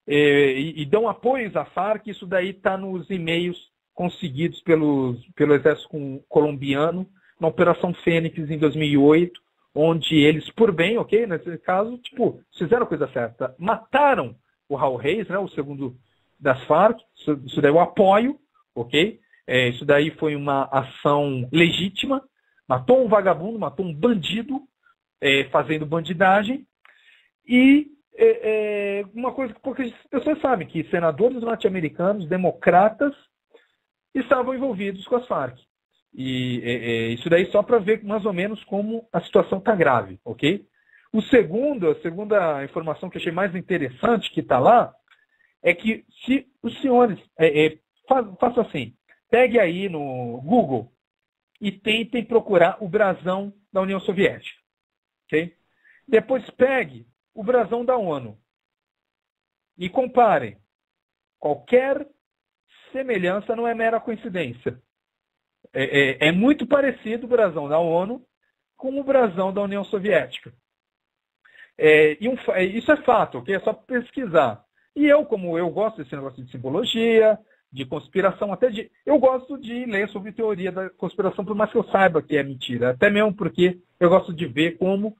e dão apoios à Farc. Isso daí está nos e-mails conseguidos pelo exército colombiano na Operação Fênix em 2008, onde eles, por bem, ok, nesse caso, fizeram a coisa certa. Mataram o Raul Reis, né, o segundo das Farc, isso daí eu apoio, ok? Isso daí foi uma ação legítima, matou um vagabundo, matou um bandido, fazendo bandidagem, e uma coisa que poucas pessoas sabem, que senadores norte-americanos, democratas, estavam envolvidos com as Farc. E isso daí só para ver mais ou menos como a situação está grave, ok? A segunda informação que eu achei mais interessante que está lá, é que se os senhores façam assim, pegue aí no Google e tentem procurar o brasão da União Soviética. Okay? Depois pegue o brasão da ONU e comparem. Qualquer semelhança não é mera coincidência. É muito parecido o brasão da ONU com o brasão da União Soviética. Isso é fato, ok? É só pesquisar. E como eu gosto desse negócio de simbologia, de conspiração, eu gosto de ler sobre teoria da conspiração, por mais que eu saiba que é mentira. Até mesmo porque eu gosto de ver como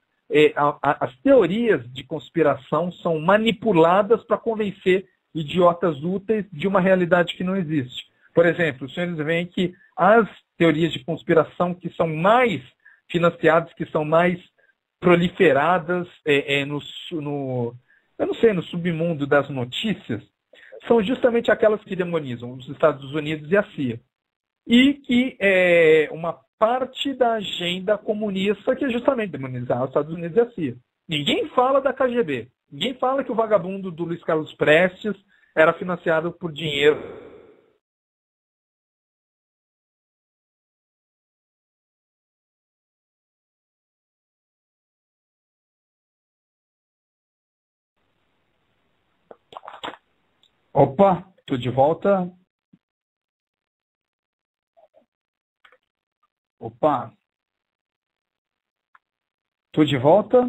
as teorias de conspiração são manipuladas para convencer idiotas úteis de uma realidade que não existe. Por exemplo, os senhores veem que as teorias de conspiração que são mais financiadas, que são mais proliferadas no submundo das notícias, são justamente aquelas que demonizam os Estados Unidos e a CIA. E que é uma parte da agenda comunista que é justamente demonizar os Estados Unidos e a CIA. Ninguém fala da KGB. Ninguém fala que o vagabundo do Luiz Carlos Prestes era financiado por dinheiro. Opa, tô de volta. Opa, tô de volta.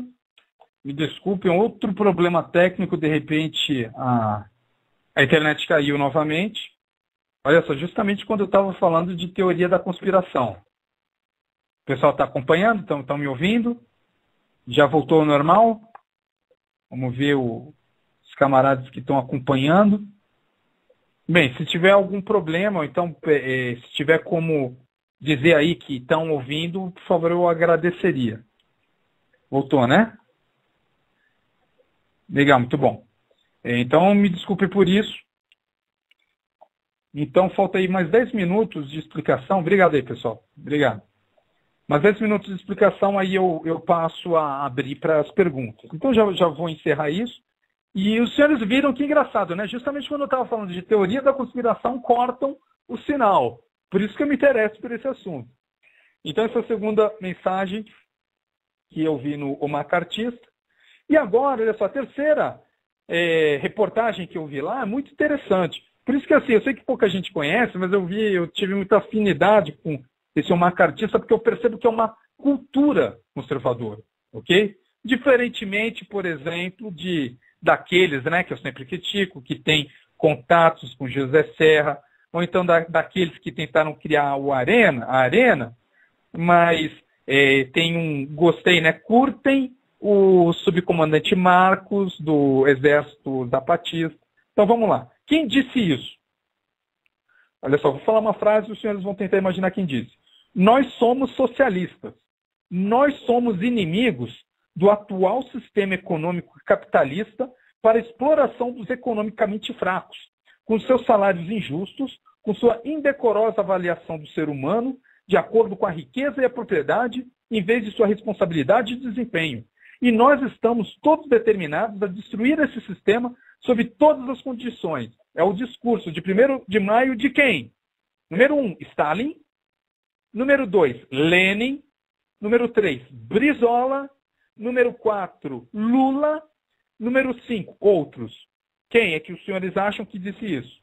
Me desculpem, outro problema técnico, de repente a internet caiu novamente. Olha só, justamente quando eu estava falando de teoria da conspiração. O pessoal está acompanhando? Estão me ouvindo? Já voltou ao normal? Vamos ver os camaradas que estão acompanhando. Bem, se tiver algum problema, ou então se tiver como dizer aí que estão ouvindo, por favor, eu agradeceria. Voltou, né? Legal, muito bom. Então, me desculpe por isso. Então, falta aí mais 10 minutos de explicação. Obrigado aí, pessoal. Obrigado. Mais 10 minutos de explicação, aí eu passo a abrir para as perguntas. Então, já vou encerrar isso. E os senhores viram que engraçado, né? Justamente quando eu estava falando de teoria da conspiração, cortam o sinal. Por isso que eu me interesso por esse assunto. Então, essa é a segunda mensagem que eu vi no O Macartista. E agora, olha só, a terceira reportagem que eu vi lá é muito interessante. Por isso que, assim, eu sei que pouca gente conhece, mas eu tive muita afinidade com esse O Macartista, porque eu percebo que é uma cultura conservadora, ok? Diferentemente, por exemplo, daqueles, né, que eu sempre critico, que tem contatos com José Serra, ou então daqueles que tentaram criar a Arena, mas gostei, né, curtem o subcomandante Marcos, do Exército Zapatista. Então vamos lá. Quem disse isso? Olha só, vou falar uma frase e os senhores vão tentar imaginar quem disse. Nós somos socialistas. Nós somos inimigos do atual sistema econômico capitalista para a exploração dos economicamente fracos, com seus salários injustos, com sua indecorosa avaliação do ser humano, de acordo com a riqueza e a propriedade, em vez de sua responsabilidade e desempenho. E nós estamos todos determinados a destruir esse sistema sob todas as condições. É o discurso de 1º de maio de quem? Número 1, Stalin. Número 2, Lenin. Número 3, Brizola. Número 4, Lula. Número 5, outros. Quem é que os senhores acham que disse isso?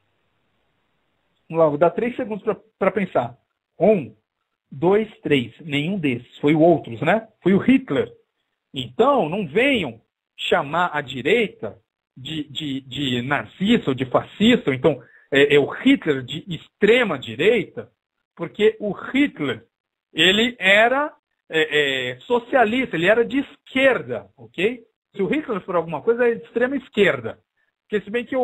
Vamos lá, vou dar 3 segundos para pensar. 1, 2, 3. Nenhum desses. Foi o outros, né? Foi o Hitler. Então, não venham chamar a direita de nazista ou de fascista, ou então o Hitler de extrema direita, porque o Hitler, ele era socialista, ele era de esquerda, ok? Se o Hitler for alguma coisa, é de extrema esquerda. Porque se bem que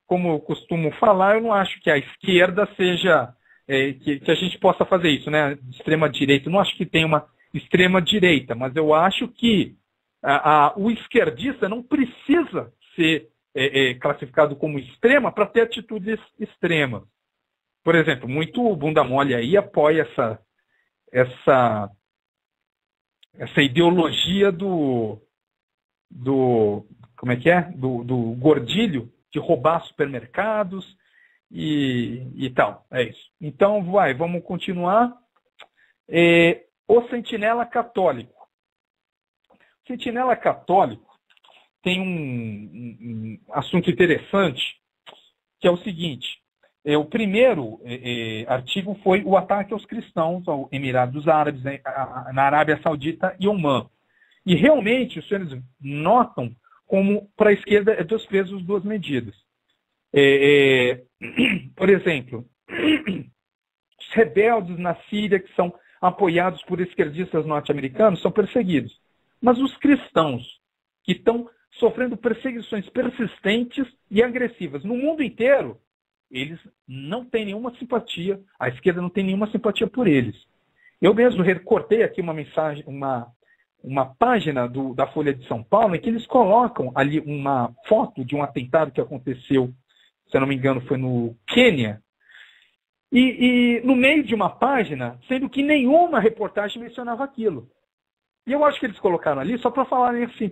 como eu costumo falar, eu não acho que a esquerda seja, que a gente possa fazer isso, né? De extrema direita, eu não acho que tem uma extrema direita, mas eu acho que o esquerdista não precisa ser classificado como extrema para ter atitudes extremas. Por exemplo, muito bunda mole aí apoia essa ideologia do como é que é? Do gordilho, de roubar supermercados e tal. É isso. Então, vamos continuar. O Sentinela Católico. O Sentinela Católico tem um assunto interessante, que é o seguinte. O primeiro artigo foi o ataque aos cristãos, ao Emirados Árabes, na Arábia Saudita e Omã. E realmente os senhores notam como para a esquerda é 2 pesos, 2 medidas. Por exemplo, os rebeldes na Síria, que são apoiados por esquerdistas norte-americanos, são perseguidos. Mas os cristãos, que estão sofrendo perseguições persistentes e agressivas no mundo inteiro, eles não têm nenhuma simpatia, a esquerda não tem nenhuma simpatia por eles. Eu mesmo recortei aqui uma mensagem, uma página da Folha de São Paulo, em que eles colocam ali uma foto de um atentado que aconteceu, se eu não me engano, foi no Quênia, e no meio de uma página, sendo que nenhuma reportagem mencionava aquilo. E eu acho que eles colocaram ali só para falarem assim,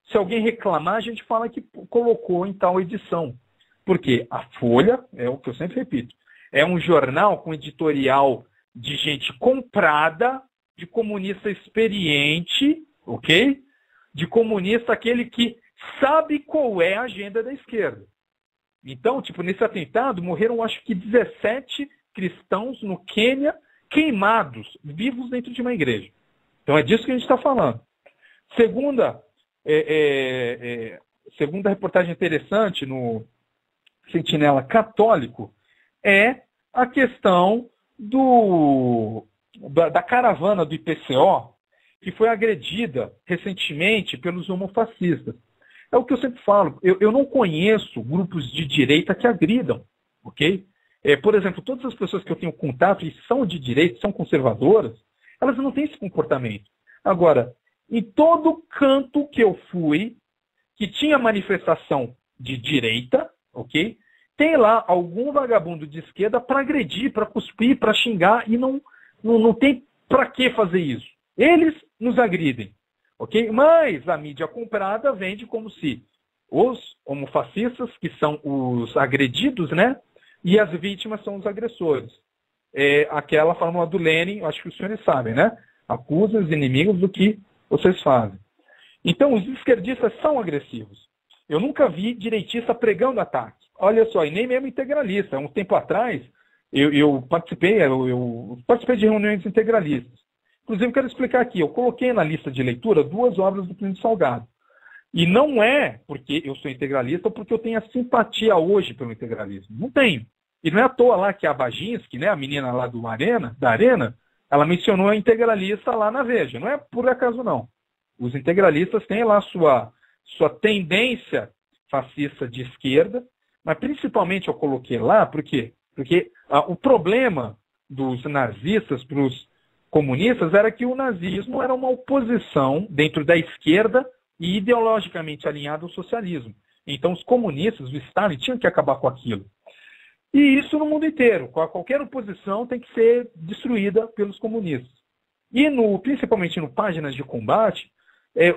Se alguém reclamar, a gente fala que colocou em tal edição. Porque a Folha, é o que eu sempre repito, é um jornal com editorial de gente comprada, de comunista experiente, ok? De comunista aquele que sabe qual é a agenda da esquerda. Então, tipo, nesse atentado morreram, acho que 17 cristãos no Quênia, queimados, vivos dentro de uma igreja. Então é disso que a gente está falando. Segunda reportagem interessante no Sentinela Católico é a questão da caravana do IPCO, que foi agredida recentemente pelos homofascistas. É o que eu sempre falo, eu não conheço grupos de direita que agridam, ok? Por exemplo, todas as pessoas que eu tenho contato e são de direita, são conservadoras, elas não têm esse comportamento. Agora, em todo canto que eu fui, que tinha manifestação de direita, ok? Tem lá algum vagabundo de esquerda para agredir, para cuspir, para xingar, e não tem para que fazer isso. Eles nos agridem, ok? Mas a mídia comprada vende como se os homofascistas, que são os agredidos, né? E as vítimas são os agressores. É aquela fórmula do Lenin, acho que os senhores sabem, né? Acusem os inimigos do que vocês fazem. Então, os esquerdistas são agressivos. Eu nunca vi direitista pregando ataque. Olha só, e nem mesmo integralista. Um tempo atrás, eu participei de reuniões integralistas. Inclusive, quero explicar aqui, eu coloquei na lista de leitura 2 obras do Plínio Salgado. E não é porque eu sou integralista ou porque eu tenho a simpatia hoje pelo integralismo. Não tenho. E não é à toa lá que a Baginski, né, a menina lá da Arena, ela mencionou a integralista lá na Veja. Não é por acaso, não. Os integralistas têm lá sua tendência fascista de esquerda, mas principalmente eu coloquei lá, por quê? Porque o problema dos nazistas para os comunistas era que o nazismo era uma oposição dentro da esquerda e ideologicamente alinhado ao socialismo. Então os comunistas, o Stalin, tinham que acabar com aquilo. E isso no mundo inteiro. Qualquer oposição tem que ser destruída pelos comunistas. E principalmente no Páginas de Combate,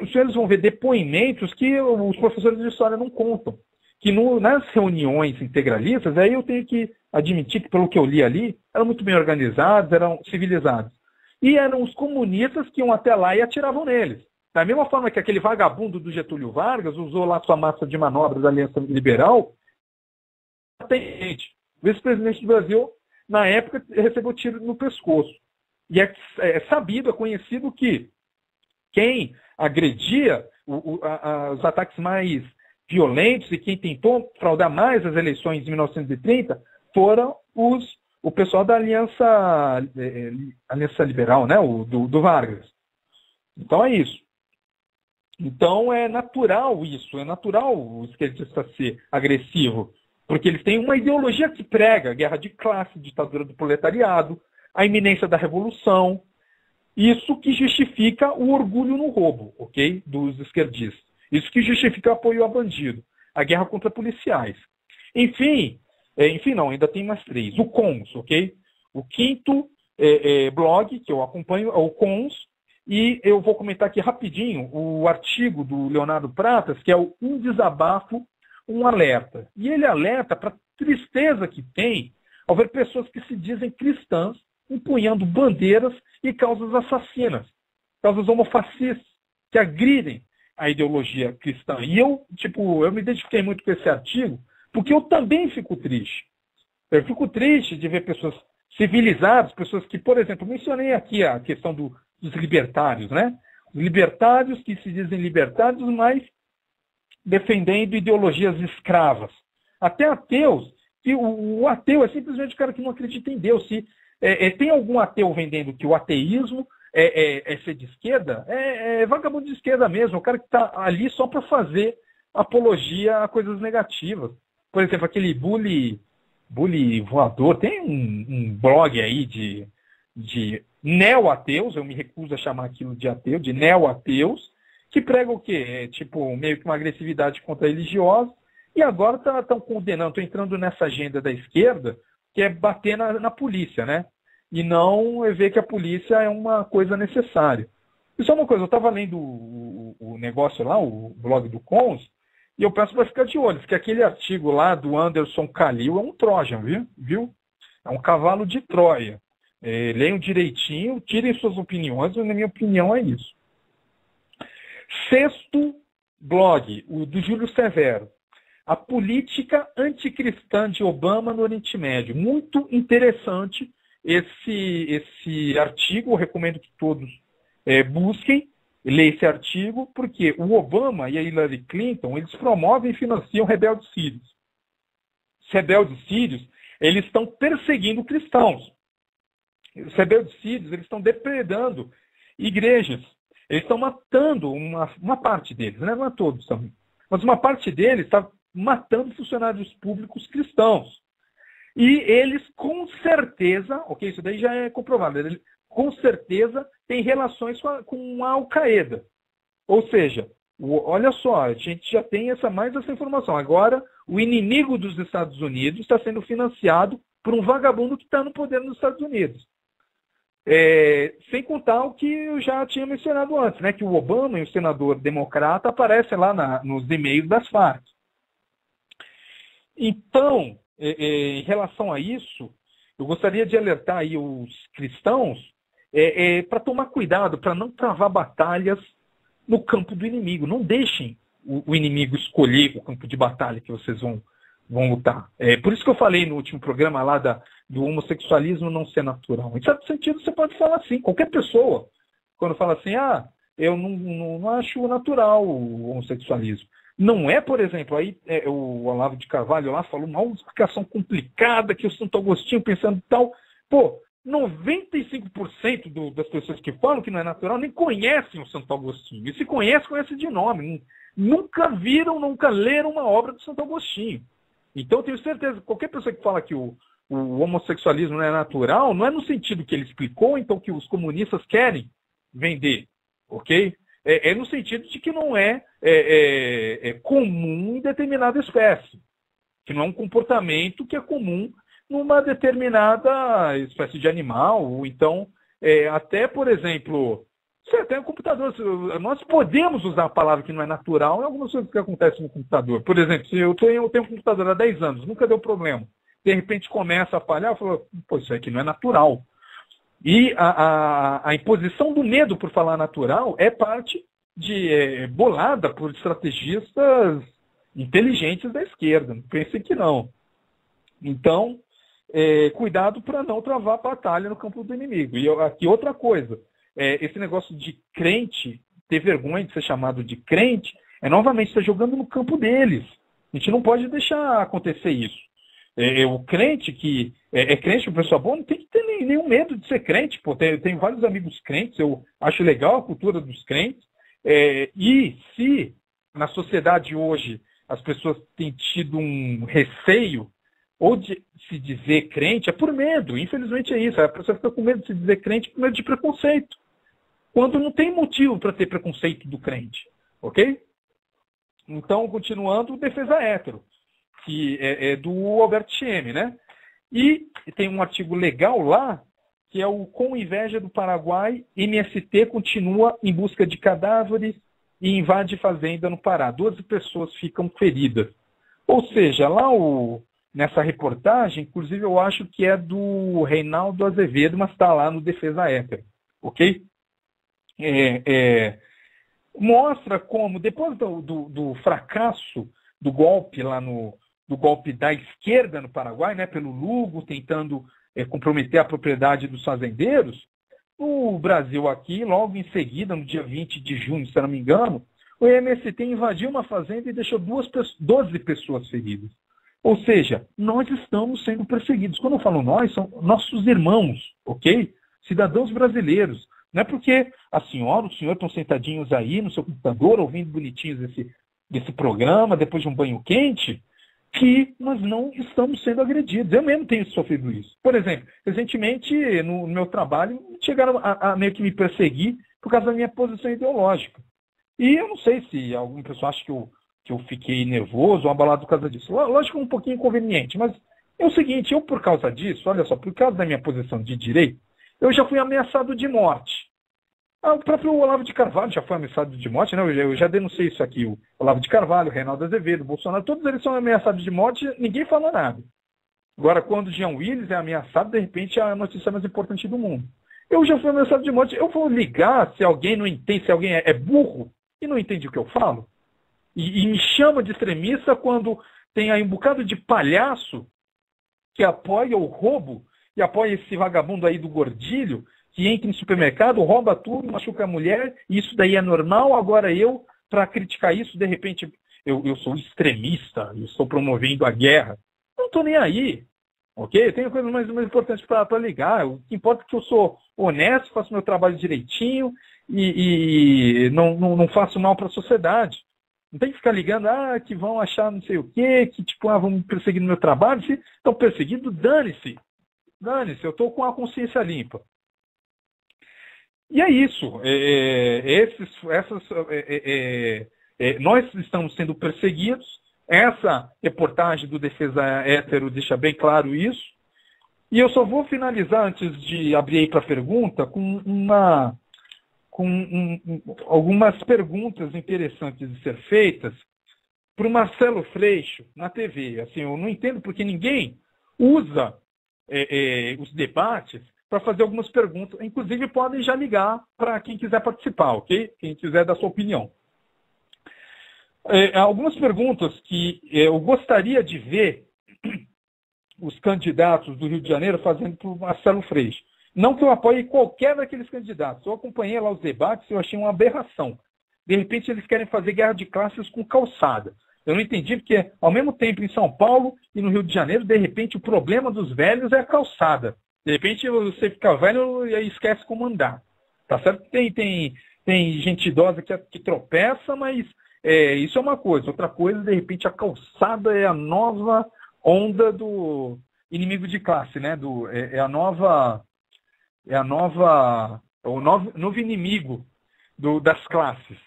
os senhores vão ver depoimentos que os professores de história não contam. Que nas reuniões integralistas, aí eu tenho que admitir que, pelo que eu li ali, eram muito bem organizados, eram civilizados. E eram os comunistas que iam até lá e atiravam neles. Da mesma forma que aquele vagabundo do Getúlio Vargas usou lá sua massa de manobras da Aliança Liberal, o vice-presidente do Brasil, na época, recebeu tiro no pescoço. E é sabido, é conhecido que quem agredia os ataques mais violentos e quem tentou fraudar mais as eleições de 1930 foram o pessoal da Aliança Liberal, né? do Vargas. Então é isso. Então é natural isso, é natural o esquerdista ser agressivo, porque eles têm uma ideologia que prega a guerra de classe, ditadura do proletariado, a iminência da revolução. Isso que justifica o orgulho no roubo, ok? Dos esquerdistas. Isso que justifica o apoio a bandido, a guerra contra policiais. Enfim, não, ainda tem mais 3. O CONS, ok? O quinto blog que eu acompanho é o CONS, e eu vou comentar aqui rapidinho o artigo do Leonardo Pratas, que é o Um Desabafo, um Alerta. E ele alerta para a tristeza que tem ao ver pessoas que se dizem cristãs empunhando bandeiras e causas assassinas, causas homofascistas, que agridem a ideologia cristã. E eu me identifiquei muito com esse artigo, porque eu também fico triste. Eu fico triste de ver pessoas civilizadas, pessoas que, por exemplo, mencionei aqui a questão dos libertários, né? Os libertários que se dizem libertários, mas defendendo ideologias escravas. Até ateus, que o ateu é simplesmente o cara que não acredita em Deus. Se tem algum ateu vendendo que o ateísmo é ser de esquerda, é vagabundo de esquerda mesmo, o cara que está ali só para fazer apologia a coisas negativas. Por exemplo, aquele bully voador, tem um blog aí de neo-ateus, eu me recuso a chamar aquilo de ateu, de neo-ateus, que prega o quê? Meio que uma agressividade contra religiosa, e agora estão condenando, estão entrando nessa agenda da esquerda, que é bater na polícia, né? E não ver que a polícia é uma coisa necessária. E só uma coisa, eu estava lendo o negócio lá, o blog do Cons, e eu peço para ficar de olho, porque aquele artigo lá do Anderson Calil é um Trojan, viu? É um cavalo de Troia. Leiam direitinho, tirem suas opiniões, mas na minha opinião é isso. Sexto blog, o do Júlio Severo. A política anticristã de Obama no Oriente Médio. Muito interessante esse artigo, eu recomendo que todos busquem, leiam esse artigo, porque o Obama e a Hillary Clinton, eles promovem e financiam rebeldes sírios. Os rebeldes sírios, eles estão perseguindo cristãos. Os rebeldes sírios, eles estão depredando igrejas. Eles estão matando uma parte deles, né? Não é todos também. Mas uma parte deles está matando funcionários públicos cristãos. E eles, com certeza, ok, isso daí já é comprovado, eles, com certeza têm relações com a Al-Qaeda. Ou seja, olha só, a gente já tem mais essa informação. Agora, o inimigo dos Estados Unidos está sendo financiado por um vagabundo que está no poder nos Estados Unidos. Sem contar o que eu já tinha mencionado antes, né, que o Obama e o senador democrata aparecem lá nos e-mails das Farc. Então, em relação a isso, eu gostaria de alertar aí os cristãos para tomar cuidado, para não travar batalhas no campo do inimigo. Não deixem o inimigo escolher o campo de batalha que vocês vão lutar. Por isso que eu falei no último programa lá do homossexualismo não ser natural. Em certo sentido, você pode falar assim. Qualquer pessoa, quando fala assim, eu não acho natural o homossexualismo. Não é, por exemplo, aí o Olavo de Carvalho lá falou uma explicação complicada que o Santo Agostinho pensando tal. Pô, 95% das pessoas que falam que não é natural nem conhecem o Santo Agostinho. E se conhece de nome. Nunca viram, nunca leram uma obra do Santo Agostinho. Então, eu tenho certeza que qualquer pessoa que fala que o homossexualismo não é natural, não é no sentido que ele explicou, então que os comunistas querem vender, ok? É no sentido de que não é comum em determinada espécie, que não é um comportamento que é comum numa determinada espécie de animal, ou então, até, por exemplo, você tem um computador, nós podemos usar a palavra que não é natural em algumas coisas que acontecem no computador. Por exemplo, se eu tenho um computador há 10 anos, nunca deu problema. De repente começa a falhar, eu falo, pô, isso aqui não é natural. E a imposição do medo por falar natural é parte bolada por estrategistas inteligentes da esquerda. Não pensem que não. Então, cuidado para não travar a batalha no campo do inimigo. E aqui outra coisa. Esse negócio de crente, ter vergonha de ser chamado de crente, novamente, está jogando no campo deles. A gente não pode deixar acontecer isso. O crente que é crente, o pessoal bom, não tem que ter nenhum medo de ser crente. Pô. Tenho vários amigos crentes, eu acho legal a cultura dos crentes. E se na sociedade hoje as pessoas têm tido um receio ou de se dizer crente, é por medo. Infelizmente é isso. A pessoa fica com medo de se dizer crente por medo de preconceito. Quando não tem motivo para ter preconceito do crente. Ok? Então, continuando, defesa hétero, que é do Albert Chieme, né? E tem um artigo legal lá, que é o Com Inveja do Paraguai, MST continua em busca de cadáveres e invade fazenda no Pará. 12 pessoas ficam feridas. Ou seja, lá nessa reportagem, inclusive eu acho que é do Reinaldo Azevedo, mas está lá no Defesa Hétero. Ok? Mostra como, depois do fracasso do golpe lá do golpe da esquerda no Paraguai, né, pelo Lugo, tentando comprometer a propriedade dos fazendeiros, o Brasil aqui, logo em seguida, no dia 20 de junho, se eu não me engano, o MST invadiu uma fazenda e deixou 12 pessoas feridas. Ou seja, nós estamos sendo perseguidos. Quando eu falo nós, são nossos irmãos, ok? Cidadãos brasileiros. Não é porque a senhora, o senhor estão sentadinhos aí no seu computador, ouvindo bonitinhos desse programa, depois de um banho quente, que nós não estamos sendo agredidos. Eu mesmo tenho sofrido isso. Por exemplo, recentemente, no meu trabalho, chegaram a meio que me perseguir por causa da minha posição ideológica. E eu não sei se alguma pessoa acha que eu fiquei nervoso ou abalado por causa disso. Lógico, um pouquinho inconveniente, mas é o seguinte, eu por causa disso, olha só, por causa da minha posição de direito, eu já fui ameaçado de morte. O próprio Olavo de Carvalho já foi ameaçado de morte, né? Eu já denunciei isso aqui. O Olavo de Carvalho, o Reinaldo Azevedo, o Bolsonaro, todos eles são ameaçados de morte, ninguém fala nada. Agora, quando o Jean Willis é ameaçado, de repente é a notícia mais importante do mundo. Eu já fui ameaçado de morte. Eu vou ligar se alguém não entende, se alguém é burro e não entende o que eu falo? E me chama de extremista quando tem aí um bocado de palhaço que apoia o roubo e apoia esse vagabundo aí do Gordilho, que entra em supermercado, rouba tudo, machuca a mulher, e isso daí é normal. Agora eu, para criticar isso, de repente, eu sou extremista, eu estou promovendo a guerra. Não estou nem aí, ok? Tenho coisas mais importantes para ligar. O que importa é que eu sou honesto, faço meu trabalho direitinho e não faço mal para a sociedade. Não tem que ficar ligando, que vão achar não sei o quê, que tipo, vão me perseguir no meu trabalho. Se estão perseguindo, dane-se. Dane-se, eu estou com a consciência limpa. E é isso. Nós estamos sendo perseguidos. Essa reportagem do Defesa Hétero deixa bem claro isso. E eu só vou finalizar, antes de abrir aí para a pergunta, com algumas perguntas interessantes de ser feitas para o Marcelo Freixo na TV. Assim, eu não entendo porque ninguém usa os debates para fazer algumas perguntas. Inclusive, podem já ligar para quem quiser participar, ok? Quem quiser dar sua opinião. Algumas perguntas que eu gostaria de ver os candidatos do Rio de Janeiro fazendo para o Marcelo Freixo. Não que eu apoie qualquer daqueles candidatos. Eu acompanhei lá os debates e eu achei uma aberração. De repente, eles querem fazer guerra de classes com calçada. Eu não entendi porque, ao mesmo tempo, em São Paulo e no Rio de Janeiro, de repente, o problema dos velhos é a calçada. De repente, você fica velho e aí esquece como andar. Tá certo que tem gente idosa que tropeça, mas isso é uma coisa. Outra coisa, de repente, a calçada é a nova onda do inimigo de classe, né? O novo inimigo das classes.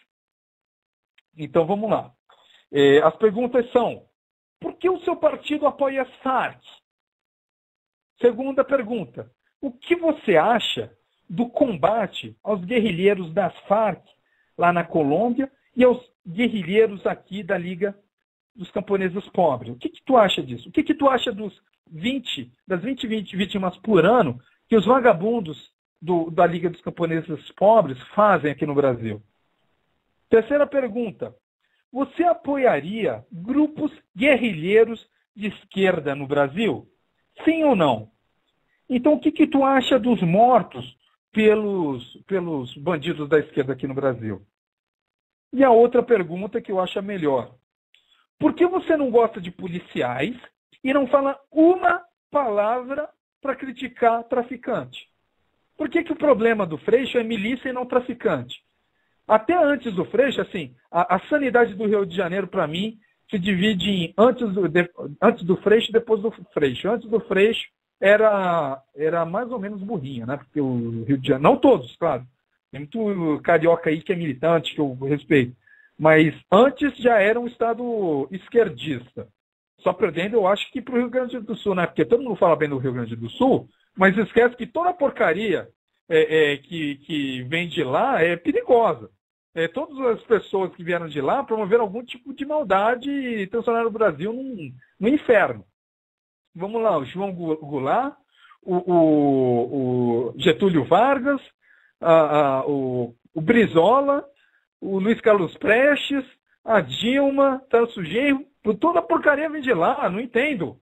Então, vamos lá. As perguntas são: por que o seu partido apoia as Farc? Segunda pergunta: o que você acha do combate aos guerrilheiros das Farc lá na Colômbia e aos guerrilheiros aqui da Liga dos Camponeses Pobres? O que tu acha disso? O que tu acha das 20 vítimas por ano que os vagabundos da Liga dos Camponeses Pobres fazem aqui no Brasil? Terceira pergunta: você apoiaria grupos guerrilheiros de esquerda no Brasil? Sim ou não? Então, o que tu acha dos mortos pelos bandidos da esquerda aqui no Brasil? E a outra pergunta que eu acho a melhor: por que você não gosta de policiais e não fala uma palavra para criticar traficante? Por que o problema do Freixo é milícia e não traficante? Até antes do Freixo, assim, a sanidade do Rio de Janeiro, para mim, se divide em antes do Freixo e depois do Freixo. Antes do Freixo era mais ou menos burrinha, né? Porque o Rio de Janeiro, não todos, claro. Tem muito carioca aí que é militante, que eu respeito. Mas antes já era um estado esquerdista. Só perdendo, eu acho, que para o Rio Grande do Sul, né? Porque todo mundo fala bem do Rio Grande do Sul, mas esquece que toda a porcaria que vem de lá é perigosa. Todas as pessoas que vieram de lá promoveram algum tipo de maldade e transformaram o Brasil num inferno. Vamos lá: o João Goulart, o Getúlio Vargas, o Brizola, o Luiz Carlos Prestes, a Dilma, Tarso Genro, toda a porcaria vem de lá, não entendo.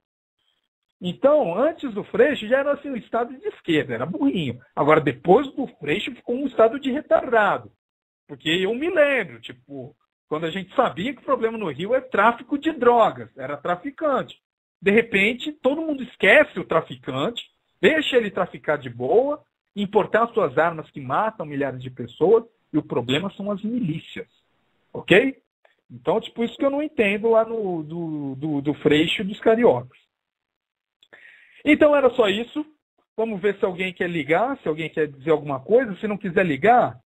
Então, antes do Freixo já era assim um estado de esquerda, era burrinho. Agora, depois do Freixo ficou um estado de retardado. Porque eu me lembro, tipo, quando a gente sabia que o problema no Rio é tráfico de drogas, era traficante. De repente, todo mundo esquece o traficante, deixa ele traficar de boa, importar suas armas que matam milhares de pessoas, e o problema são as milícias. Ok? Então, tipo, isso que eu não entendo lá do Freixo e dos cariocas. Então, era só isso. Vamos ver se alguém quer ligar, se alguém quer dizer alguma coisa. Se não quiser ligar,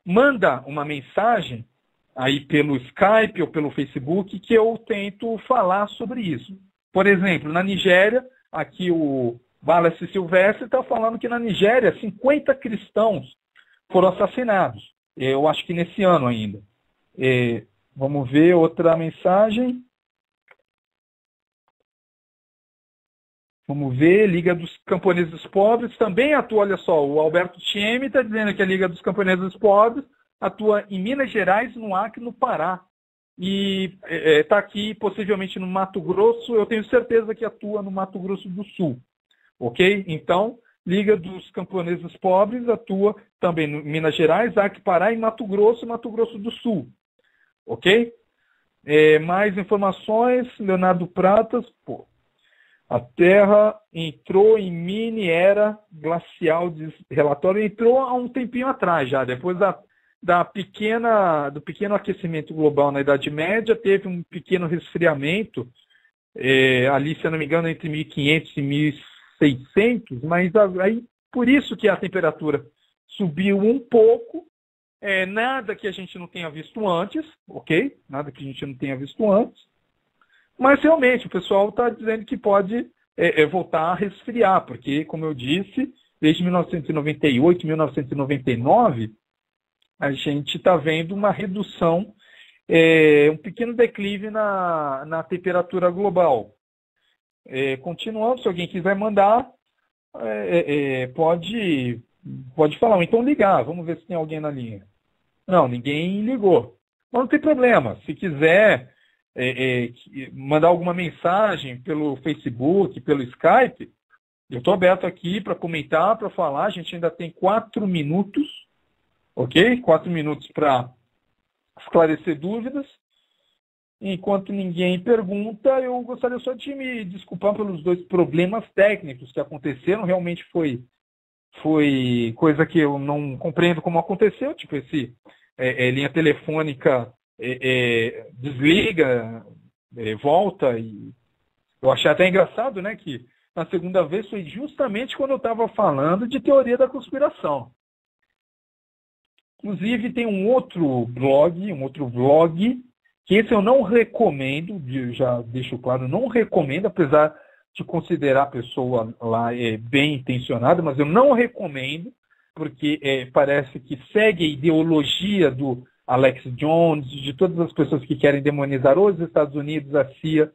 manda uma mensagem aí pelo Skype ou pelo Facebook que eu tento falar sobre isso. Por exemplo, na Nigéria, aqui o Wallace Silvestre está falando que na Nigéria 50 cristãos foram assassinados. Eu acho que nesse ano ainda. Vamos ver outra mensagem. Vamos ver, Liga dos Camponeses Pobres também atua, olha só, o Alberto Tieme está dizendo que a Liga dos Camponeses Pobres atua em Minas Gerais, no Acre, no Pará. E está aqui, possivelmente, no Mato Grosso, eu tenho certeza que atua no Mato Grosso do Sul. Ok? Então, Liga dos Camponeses Pobres atua também em Minas Gerais, Acre, Pará e Mato Grosso do Sul. Ok? Mais informações, Leonardo Pratas, a Terra entrou em mini era glacial, de relatório, entrou há um tempinho atrás já, depois do pequeno aquecimento global na Idade Média, teve um pequeno resfriamento, ali, se eu não me engano, entre 1500 e 1600, mas aí, por isso que a temperatura subiu um pouco, nada que a gente não tenha visto antes, ok? Nada que a gente não tenha visto antes. Mas, realmente, o pessoal está dizendo que pode voltar a resfriar, porque, como eu disse, desde 1998, 1999, a gente está vendo uma redução, um pequeno declive na temperatura global. Continuando, se alguém quiser mandar, pode falar, ou então ligar. Vamos ver se tem alguém na linha. Não, ninguém ligou. Mas não tem problema. Se quiser mandar alguma mensagem pelo Facebook, pelo Skype, eu estou aberto aqui para comentar, para falar. A gente ainda tem 4 minutos, ok? 4 minutos para esclarecer dúvidas. Enquanto ninguém pergunta, eu gostaria só de me desculpar pelos 2 problemas técnicos que aconteceram. Realmente foi coisa que eu não compreendo como aconteceu, tipo linha telefônica desliga, volta, e eu achei até engraçado, né, que na segunda vez foi justamente quando eu estava falando de teoria da conspiração. Inclusive tem um outro vlog, que esse eu não recomendo, já deixo claro, não recomendo, apesar de considerar a pessoa lá bem intencionada, mas eu não recomendo, porque parece que segue a ideologia do Alex Jones, de todas as pessoas que querem demonizar os Estados Unidos, a CIA,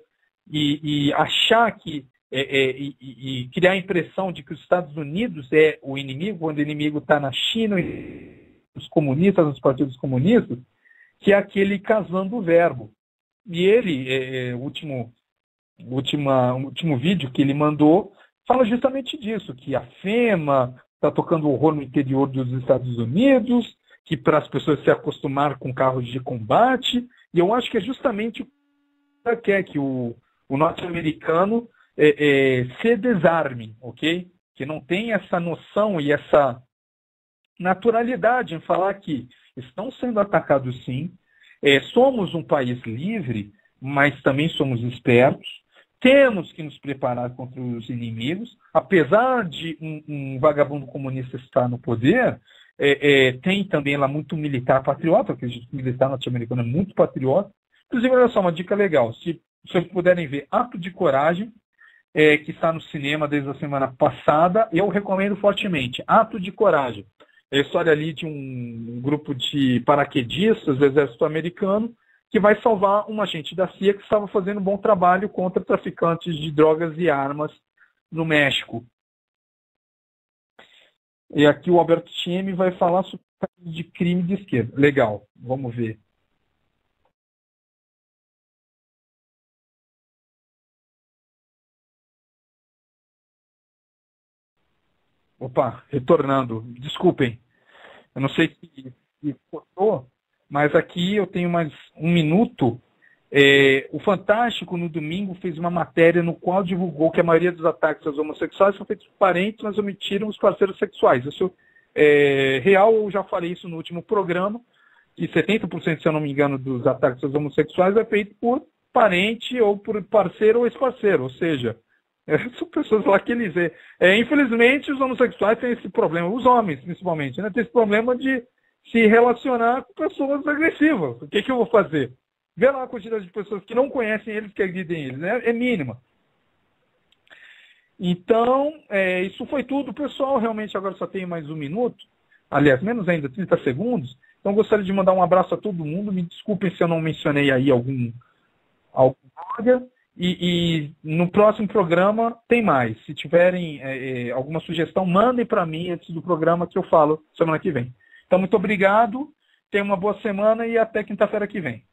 e achar que, e criar a impressão de que os Estados Unidos é o inimigo, quando o inimigo está na China, e os comunistas, os partidos comunistas, que é aquele casando o verbo. E ele, o último vídeo que ele mandou, fala justamente disso, que a FEMA está tocando horror no interior dos Estados Unidos, que para as pessoas se acostumar com carros de combate, e eu acho que é justamente o que quer que o norte-americano se desarme, ok? Que não tem essa noção e essa naturalidade em falar que estão sendo atacados sim, somos um país livre, mas também somos espertos, temos que nos preparar contra os inimigos, apesar de um vagabundo comunista estar no poder, tem também lá muito militar patriota, porque o militar norte-americano é muito patriota. Inclusive, olha só, uma dica legal, se vocês puderem ver Ato de Coragem, que está no cinema desde a semana passada, eu recomendo fortemente, Ato de Coragem. É a história ali de um grupo de paraquedistas do exército americano que vai salvar um agente da CIA que estava fazendo um bom trabalho contra traficantes de drogas e armas no México. E aqui o Alberto Tieme vai falar sobre de crime de esquerda. Legal, vamos ver. Opa, retornando. Desculpem. Eu não sei se cortou, mas aqui eu tenho mais 1 minuto. O Fantástico, no domingo, fez uma matéria no qual divulgou que a maioria dos ataques aos homossexuais são feitos por parentes, mas omitiram os parceiros sexuais. Isso é real, eu já falei isso no último programa, que 70%, se eu não me engano, dos ataques aos homossexuais é feito por parente, ou por parceiro ou ex-parceiro, ou seja, são pessoas lá que eles... infelizmente, os homossexuais têm esse problema, os homens, principalmente, né? Tem esse problema de se relacionar com pessoas agressivas. O que eu vou fazer? Vê lá a quantidade de pessoas que não conhecem eles, que agridem eles, né? É mínima. Então, isso foi tudo, pessoal. Realmente agora só tenho mais 1 minuto. Aliás, menos ainda, 30 segundos. Então, gostaria de mandar um abraço a todo mundo. Me desculpem se eu não mencionei aí algum blogger. E no próximo programa tem mais. Se tiverem alguma sugestão, mandem para mim antes do programa que eu falo semana que vem. Então, muito obrigado. Tenha uma boa semana e até quinta-feira que vem.